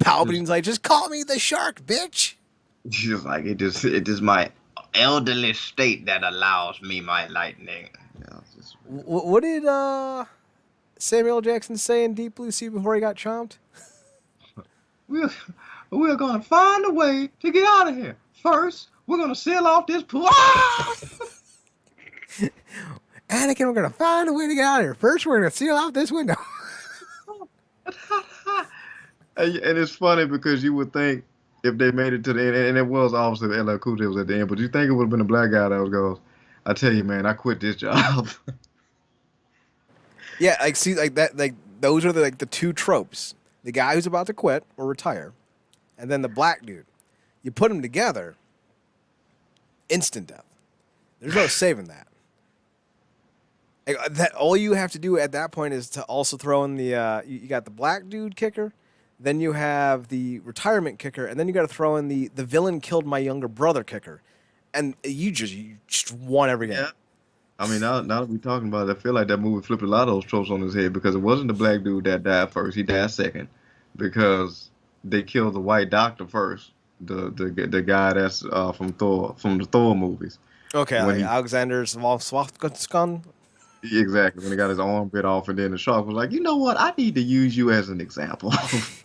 Palpatine's like, just call me the shark, bitch. She's like, it just my elderly state that allows me my lightning. What did Samuel Jackson say in Deep Blue Sea before he got chomped? We're gonna find a way to get out of here. First, we're gonna seal off this pool. Anakin, we're gonna find a way to get out of here. First, we're gonna seal off this window. And it's funny because you would think if they made it to the end, and it was obviously LL Cool J was at the end, but you think it would have been a black guy that goes, I tell you, man, I quit this job. Yeah, like see, like that, like those are the two tropes: the guy who's about to quit or retire, and then the black dude. You put them together, instant death. There's no saving that. That all you have to do at that point is to also throw in the you got the black dude kicker, then you have the retirement kicker, and then you got to throw in the villain killed my younger brother kicker, and you just won every game. Yeah. I mean, now that we're talking about it, I feel like that movie flipped a lot of those tropes on his head because it wasn't the black dude that died first; he died second, because they killed the white doctor first, the guy that's from the Thor movies. Okay, like Alexander Swaffskan. Exactly. When he got his arm bit off, and then the shark was like, you know what? I need to use you as an example. I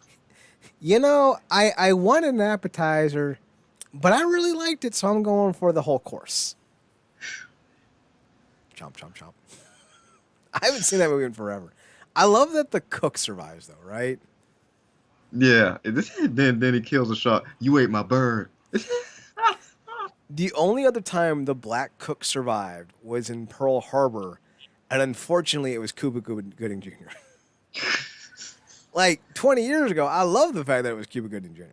wanted an appetizer, but I really liked it, so I'm going for the whole course. Chomp, chomp, chomp. I haven't seen that movie in forever. I love that the cook survives, though, right? Yeah. Then he kills the shark. You ate my bird. The only other time the black cook survived was in Pearl Harbor, And unfortunately, it was Cuba Gooding Jr. Like 20 years ago, I love the fact that it was Cuba Gooding Jr.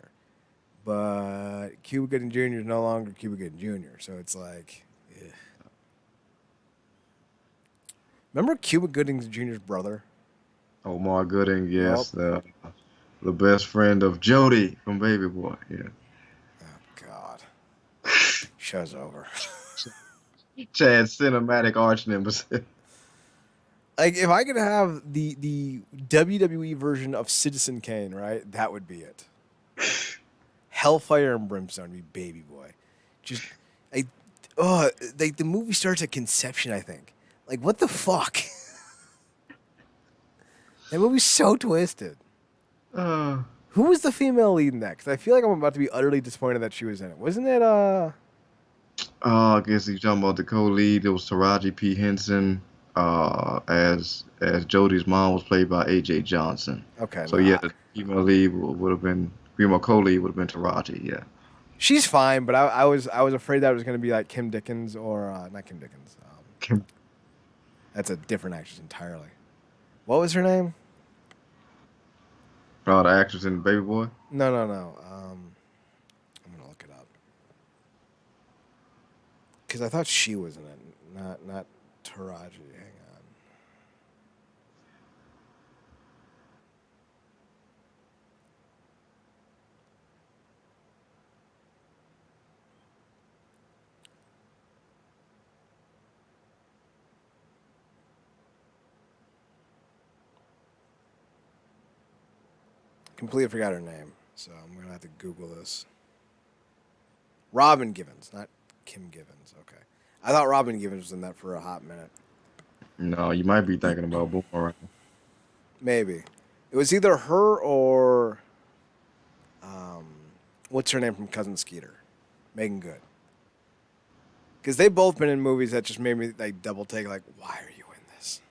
But Cuba Gooding Jr. is no longer Cuba Gooding Jr. So it's like, ugh. Remember Cuba Gooding Jr.'s brother? Omar Gooding, Yup. yes, the best friend of Jody from Baby Boy. Yeah. Oh God, show's over. Chad's cinematic arch nemesis. Like if I could have the WWE version of Citizen Kane, right? That would be it. Hellfire and Brimstone would be Baby Boy. Just like, like the movie starts at conception. I think. Like what the fuck? That movie's so twisted. Uh, Who was the female lead in that? Because I feel like I'm about to be utterly disappointed that she was in it. Wasn't it? I guess you're talking about the co-lead. It was Taraji P. Henson. As Jody's mom was played by A.J. Johnson. Okay, So nah. yeah, the female lead would have been female co-lead would have been Taraji. Yeah. She's fine, but I was afraid that it was going to be like Kim Dickens or not Kim Dickens. That's a different actress entirely. What was her name? The actress in Baby Boy. No. I'm gonna look it up because I thought she was in it, not Taraji. Hang completely forgot her name, so I'm gonna have to Google this. Robin Givens, not Kim Givens. Okay, I thought Robin Givens was in that for a hot minute. No, you might be thinking about Boomerang. Maybe it was either her or um, what's her name from Cousin Skeeter, Megan Good. Because they've both been in movies that just made me like double take. Like, why are you in this?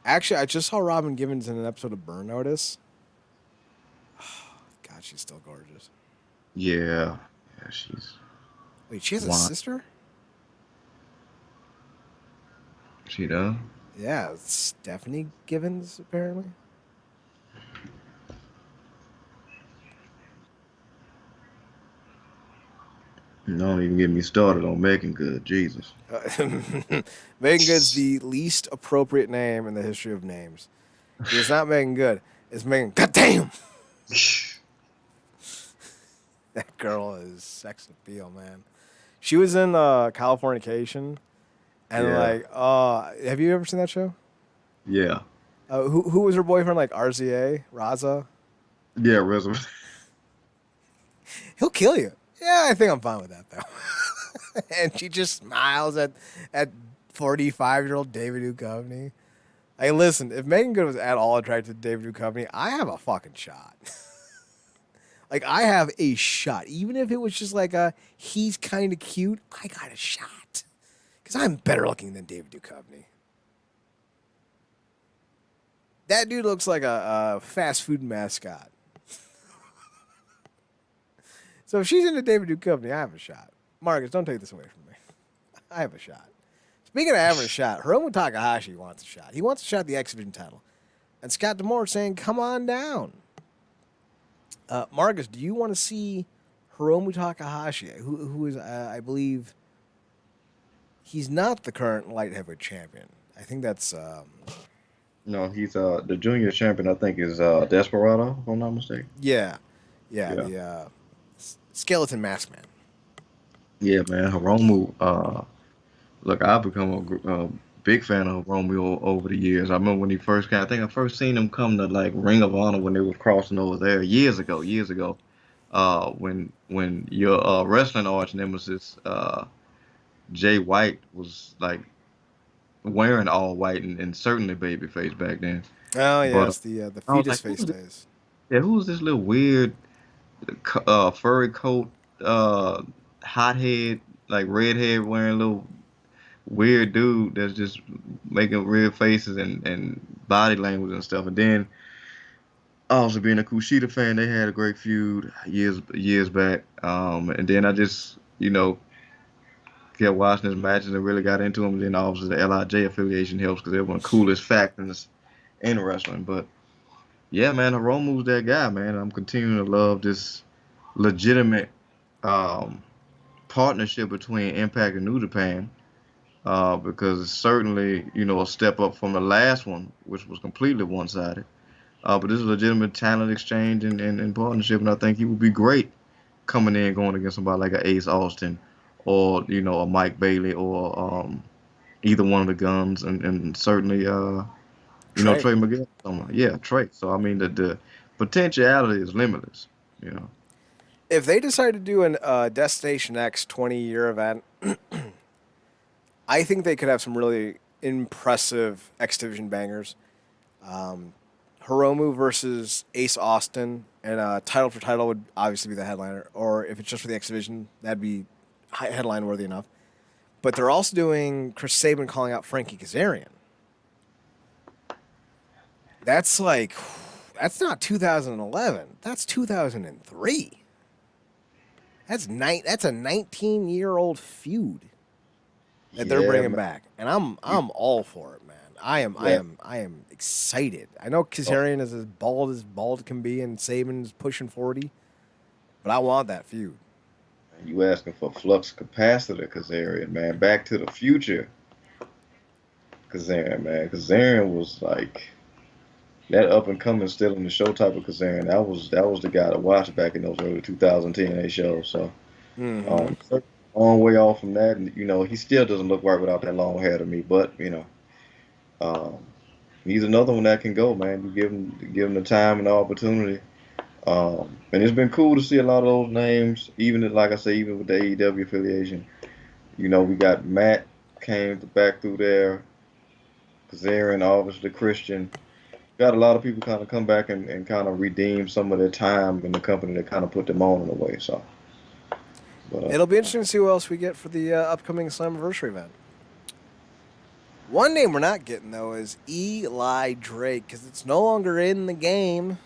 Actually, I just saw Robin Givens in an episode of Burn Notice. God, she's still gorgeous. Yeah, yeah, she's Wait, she has a why sister? she does. Yeah, Stephanie Givens, apparently. Don't even get me started on Megan Good. Jesus. Megan Good's the least appropriate name in the history of names. It's not Megan Good. It's Megan. God damn! That girl is sex appeal, man. She was in Californication, and Yeah, like, have you ever seen that show? yeah, Who was her boyfriend? Like RZA, Raza. yeah. Reservoir. He'll kill you. Yeah, I think I'm fine with that though. And she just smiles at 45-year-old David Duchovny. Hey, listen, if Megan Good was at all attracted to David Duchovny, I have a fucking shot. Like I have a shot, even if it was just like he's kind of cute. I got a shot because I'm better looking than David Duchovny. That dude looks like a fast food mascot. So if she's into David Duchovny, I have a shot. Marcus, don't take this away from me. I have a shot. Speaking of having a shot, Hiromu Takahashi wants a shot. He wants a shot at the X Division title. And Scott D'Amore saying, come on down. Marcus, do you want to see Hiromu Takahashi, who is, I believe, he's not the current light heavyweight champion. I think that's, No, he's the junior champion. I think is Desperado, if I'm not mistaken. yeah, Yeah, the Skeleton Mask Man. yeah, man. Hiromu. Look, I've become a big fan of Hiromu over the years. I remember when he first came. I think I first seen him come to like Ring of Honor when they were crossing over there years ago. Years ago. When your wrestling arch nemesis Jay White was like wearing all white and certainly babyface back then. Oh, But yes, the I was fetus like, face days. yeah, who's this little weird furry coat, uh, hothead, like redhead wearing little weird dude that's just making weird faces and body language and stuff. And then also being a Kushida fan, they had a great feud years back. And then I just kept watching his matches and really got into him. And then obviously the Lij affiliation helps because they're one of the coolest factions in wrestling. But yeah, man, Hiromu's that guy, man. I'm continuing to love this legitimate um, partnership between Impact and New Japan. Because it's certainly, a step up from the last one, which was completely one-sided. But this is a legitimate talent exchange and partnership, and I think he would be great coming in going against somebody like a Ace Austin or, a Mike Bailey or either one of the Guns and certainly, Trey. Trey Miguel. Yeah, Trey. So, I mean, the potentiality is limitless, you know. If they decide to do an Destination X 20-year event, I think they could have some really impressive X Division bangers. Hiromu versus Ace Austin, and title for title would obviously be the headliner. Or if it's just for the X Division, that'd be headline worthy enough. But they're also doing Chris Sabin calling out Frankie Kazarian. That's like, that's not 2011. That's 2003. That's a 19-year-old feud that they're Yeah, bringing man. back, and I'm all for it, man. Yeah. I am excited. I know Kazarian is as bald can be, and Saban's pushing 40, but I want that feud. You asking for flux capacitor Kazarian, man. Back to the future Kazarian, man. Kazarian was like that up and coming, still in the show type of Kazarian. That was the guy to watch back in those early 2010 TNA shows. So, Mm-hmm. long way off from that, and he still doesn't look right without that long hair to me. But um, he's another one that can go, man. You give him the time and the opportunity. And it's been cool to see a lot of those names, like I say, even with the AEW affiliation. We got Matt came back through there, Kazarian, obviously Christian. Got a lot of people kind of come back and kind of redeem some of their time in the company that kind of put them on in a way. So, but It'll be interesting to see what else we get for the upcoming Slammiversary event. One name we're not getting though is Eli Drake because it's no longer in the game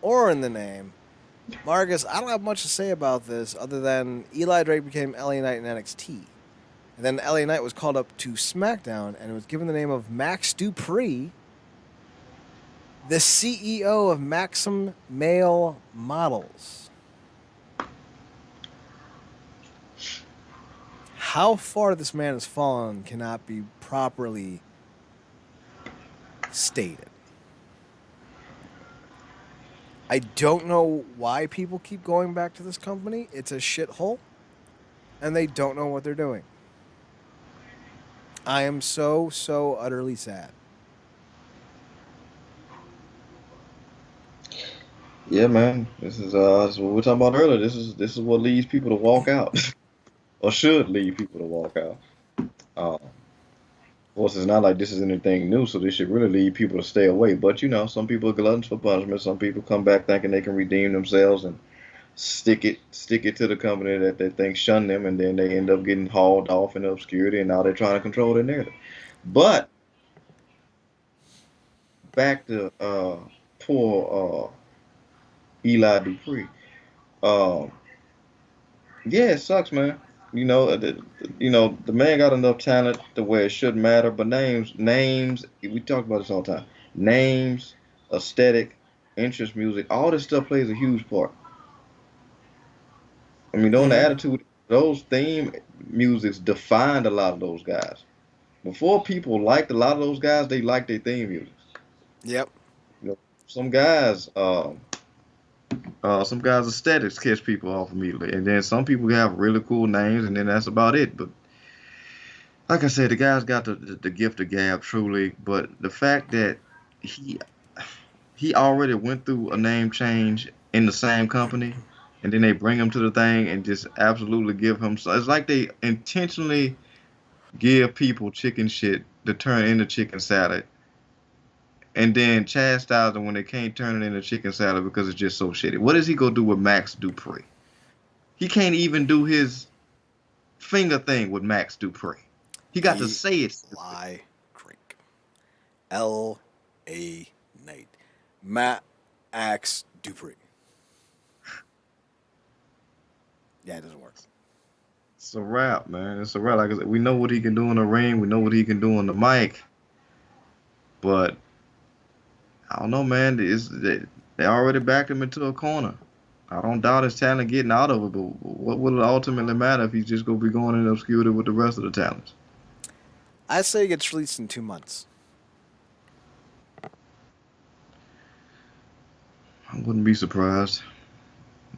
or in the name. Marcus, I don't have much to say about this other than Eli Drake became LA Knight in NXT. And then LA Knight was called up to SmackDown and was given the name of Max Dupree, the CEO of Maxim Male Models. How far this man has fallen cannot be properly stated. I don't know why people keep going back to this company. It's a shithole, and they don't know what they're doing. I am so utterly sad. yeah, man, this is what we were talking about earlier. This is what leads people to walk out, or should lead people to walk out. Of course, it's not like this is anything new, so this should really lead people to stay away. But some people are gluttons for punishment. Some people come back thinking they can redeem themselves and stick it to the company that they think shunned them, and then they end up getting hauled off in obscurity, and now they're trying to control their narrative. But back to poor Eli Dupree. Um, yeah, it sucks, man. The man got enough talent to where it shouldn't matter. But names, we talk about this all the time. Names, aesthetic, interest music, all this stuff plays a huge part. I mean, on the Mm-hmm. attitude, those theme musics defined a lot of those guys. Before people liked a lot of those guys, they liked their theme music. Yep. You know, some guys, some guys' aesthetics catch people off immediately, and then some people have really cool names, and then that's about it. But like I said, the guy's got the gift of gab, truly. But the fact that he he already went through a name change in the same company, and then they bring him to the thing and just absolutely give him. So it's like they intentionally give people chicken shit to turn into chicken salad, and then chastise them when they can't turn it into chicken salad because it's just so shitty. What is he gonna do with Max Dupree? He can't even do his finger thing with Max Dupree. He got to say it. Eli Drake. L.A. Knight. Max Dupree. Yeah, it doesn't work. it's a wrap, man. It's a wrap. Like I said, we know what he can do in the ring. We know what he can do on the mic. But I don't know, man. They already backed him into a corner. I don't doubt his talent getting out of it, but what will it ultimately matter if he's just gonna be going in obscurity with the rest of the talents? I say he gets released in 2 months. I wouldn't be surprised.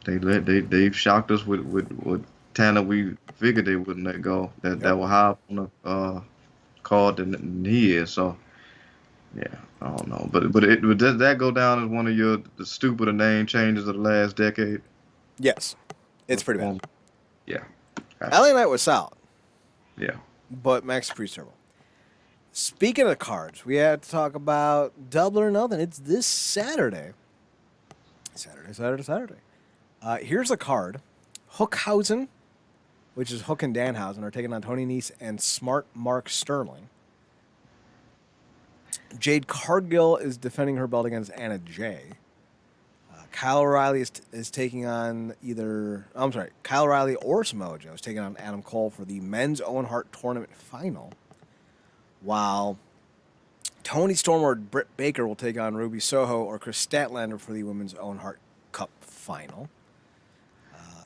They've shocked us with talent we figured they wouldn't let go. That Yep. were high up on the card than he is. So yeah, I don't know. But does that go down as one of the stupider name changes of the last decade? Yes. It's pretty bad. Yeah. LA Knight was solid, Yeah. but Max is pretty terrible. Speaking of cards, we have to talk about Double or Nothing. It's this Saturday. Saturday. Here's a card. Hookhausen, which is Hook and Danhausen, are taking on Tony Nese and Smart Mark Sterling. Jade Cargill is defending her belt against Anna Jay. Kyle O'Reilly is taking on Kyle O'Reilly or Samoa Joe is taking on Adam Cole for the men's Owen Hart tournament final. While Tony Storm or Britt Baker will take on Ruby Soho or Chris Statlander for the women's Owen Hart Cup final.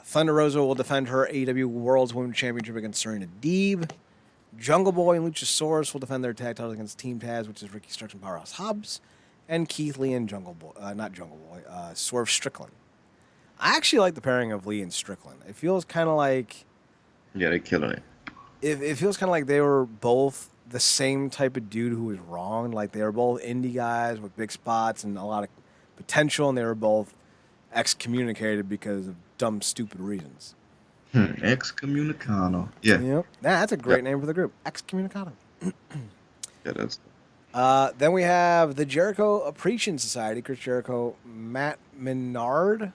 Thunder Rosa will defend her AEW World's Women's Championship against Serena Deeb. Jungle Boy and Luchasaurus will defend their tag titles against Team Taz, which is Ricky Starks and Powerhouse Hobbs, and Keith Lee and Swerve Strickland. I actually like the pairing of Lee and Strickland. It feels kind of like... Yeah, they're killing it. It feels kind of like they were both the same type of dude who was wrong. Like, they were both indie guys with big spots and a lot of potential, and they were both excommunicated because of dumb, stupid reasons. Excommunicado. Yeah. Yep. That's a great name for the group. Excommunicado. Yeah, that's. Then we have the Jericho Appreciation Society. Chris Jericho, Matt Menard.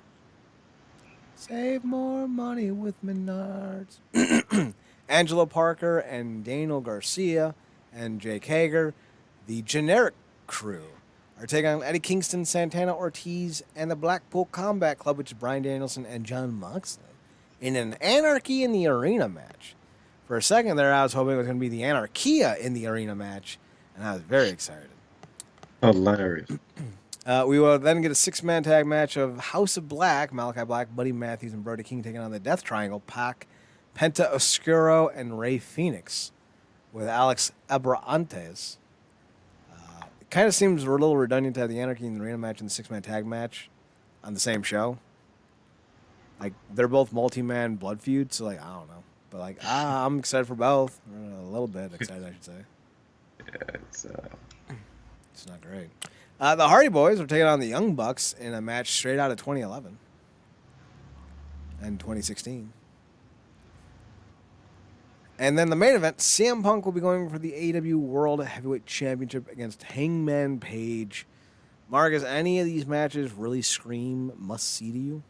Save more money with Menards. Angelo Parker and Daniel Garcia and Jake Hager. The Generic Crew are taking on Eddie Kingston, Santana Ortiz, and the Blackpool Combat Club, which is Bryan Danielson and Jon Moxley, in an Anarchy in the Arena match. For a second there, I was hoping it was going to be the Anarchia in the Arena match, and I was very excited. Hilarious. We will then get a 6-man tag match of House of Black, Malachi Black, Buddy Matthews, and Brody King taking on the Death Triangle, Pac, Penta Oscuro, and Rey Fenix, with Alex Abrahantes. It kind of seems a little redundant to have the Anarchy in the Arena match and the 6-man tag match on the same show. Like, they're both multi-man blood feuds, so, like, I don't know. But, like, I'm excited for both. A little bit excited, I should say. Yeah, It's not great. The Hardy Boys are taking on the Young Bucks in a match straight out of 2011 and 2016. And then the main event, CM Punk will be going for the AEW World Heavyweight Championship against Hangman Page. Marcus, any of these matches really scream must-see to you?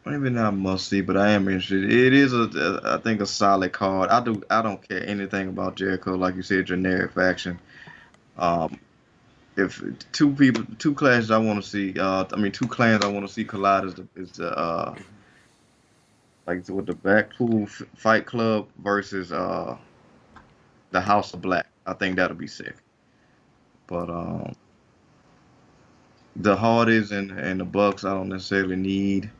Maybe not must see, but I am interested. It is I think a solid card. I don't care anything about Jericho, like you said, generic faction. If two classes I want to see, two clans I want to see collide is the like with the Blackpool Fight Club versus the House of Black. I think that'll be sick. But the Hardys and the Bucks I don't necessarily need.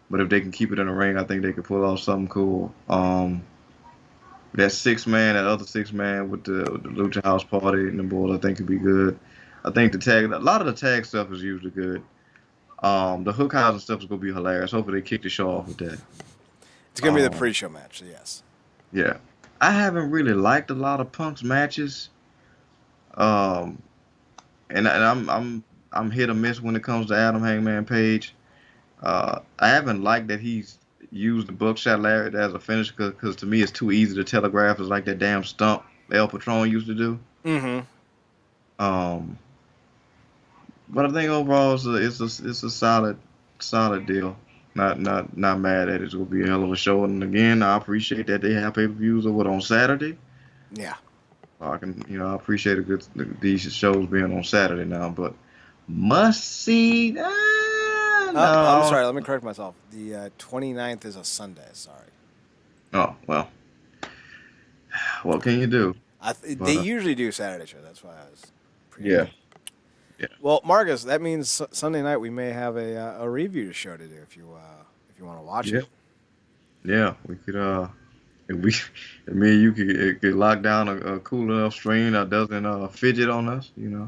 But if they can keep it in the ring, I think they could pull off something cool. That other 6-man with the Lucha House Party and the boys, I think could be good. I think a lot of the tag stuff is usually good. The Hookhausen stuff is gonna be hilarious. Hopefully they kick the show off with that. It's going to be the pre-show match, so yes. Yeah, I haven't really liked a lot of Punk's matches. And I'm hit or miss when it comes to Adam Hangman Page. I haven't liked that he's used the buckshot Lariat as a finisher because to me it's too easy to telegraph. It's like that damn stump El Patron used to do. Mm-hmm. But I think overall it's a solid deal. Not mad at it. It's gonna be a hell of a show. And again, I appreciate that they have pay-per-views on Saturday. Yeah. I appreciate these shows being on Saturday now. But must see. I'm no. sorry. Let me correct myself. The 29th is a Sunday. Sorry. Oh well, what can you do? They But usually do Saturday show. That's why I was yeah, preemptive. yeah, Well, Marcus, that means Sunday night we may have a review show to do if you want to watch yeah, it. yeah. We could if we, if me and you could lock down a cool enough stream that doesn't fidget on us, you know.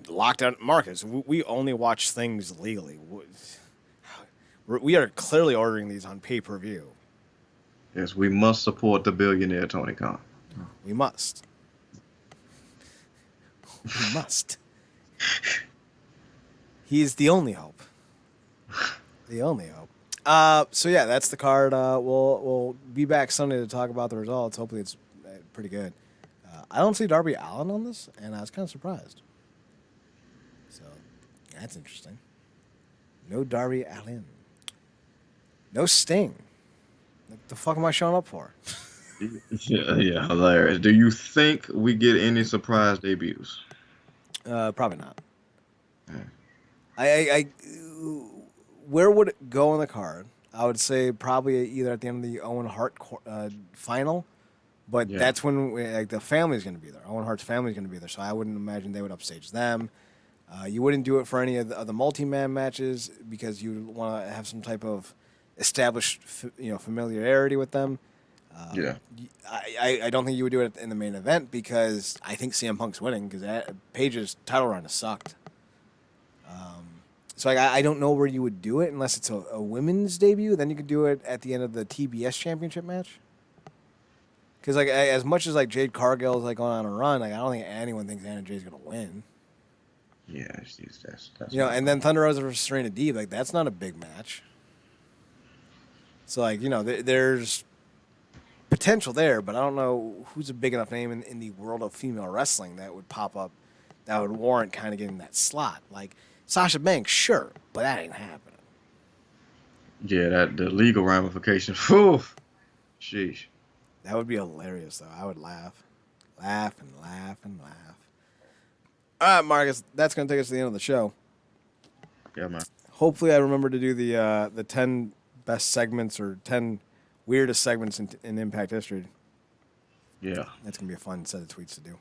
Lockdown, Marcus. We only watch things legally. We are clearly ordering these on pay-per-view. Yes, we must support the billionaire Tony Khan. We must. We must. He's the only hope. The only hope. So yeah, that's the card. We'll be back Sunday to talk about the results. Hopefully, it's pretty good. I don't see Darby Allin on this, and I was kind of surprised. So that's interesting. No Darby Allin. No Sting. What the fuck am I showing up for? Yeah, yeah, hilarious. Do you think we get any surprise debuts? Probably not. Yeah. I where would it go on the card? I would say probably either at the end of the Owen Hart final, but Yeah. that's when like the family's going to be there. Owen Hart's family's going to be there, so I wouldn't imagine they would upstage them. You wouldn't do it for any of the multi-man matches because you want to have some type of established familiarity with them. Yeah. I don't think you would do it in the main event because I think CM Punk's winning because Paige's title run has sucked. So I don't know where you would do it unless it's a women's debut. Then you could do it at the end of the TBS championship match. Because as much as like Jade Cargill is like going on a run, like I don't think anyone thinks Anna Jay's gonna win. Yeah, that's And then Thunder Rosa versus Serena Deeb, like that's not a big match. So like there's potential there, but I don't know who's a big enough name in the world of female wrestling that would pop up that would warrant kind of getting that slot. Like Sasha Banks, sure, but that ain't happening. Yeah, that the legal ramifications. Whew. Sheesh. That would be hilarious, though. I would laugh. Laugh and laugh and laugh. All right, Marcus, that's going to take us to the end of the show. Yeah, man. Hopefully I remember to do the 10 best segments or 10 weirdest segments in Impact history. Yeah. That's going to be a fun set of tweets to do.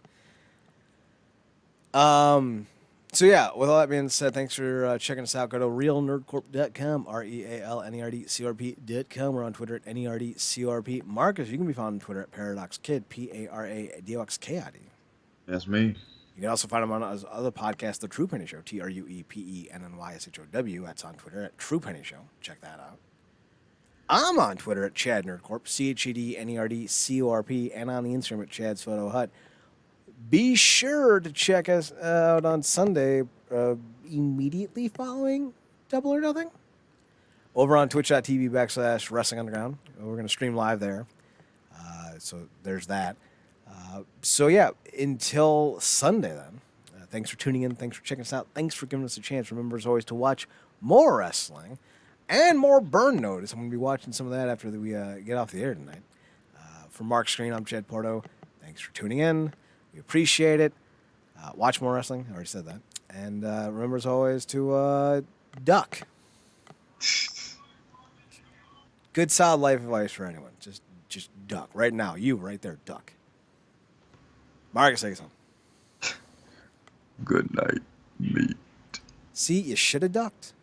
So yeah, with all that being said, thanks for checking us out. Go to realnerdcorp.com, REALNERDCORP.com. We're on Twitter at NERDCORP. Marcus, you can be found on Twitter at ParadoxKid, PARADOXKID. That's me. You can also find him on his other podcast, The True Penny Show, TRUEPENNYSHOW. That's on Twitter at True Penny Show. Check that out. I'm on Twitter at Chad Nerdcorp, CHEDNERDCORP, and on the Instagram at Chad's Photo Hut. Be sure to check us out on Sunday, immediately following Double or Nothing, over on twitch.tv/Wrestling Underground. We're going to stream live there. So there's that. So yeah, until Sunday then, thanks for tuning in. Thanks for checking us out. Thanks for giving us a chance. Remember, as always, to watch more wrestling and more Burn Notice. I'm going to be watching some of that after we get off the air tonight. For Mark Screen, I'm Chad Porto. Thanks for tuning in. We appreciate it. Watch more wrestling. I already said that. And remember, as always, to duck. Good, solid life advice for anyone. Just duck. Right now. You, right there, duck. Marcus, say something. Good night, meat. See, you should have ducked.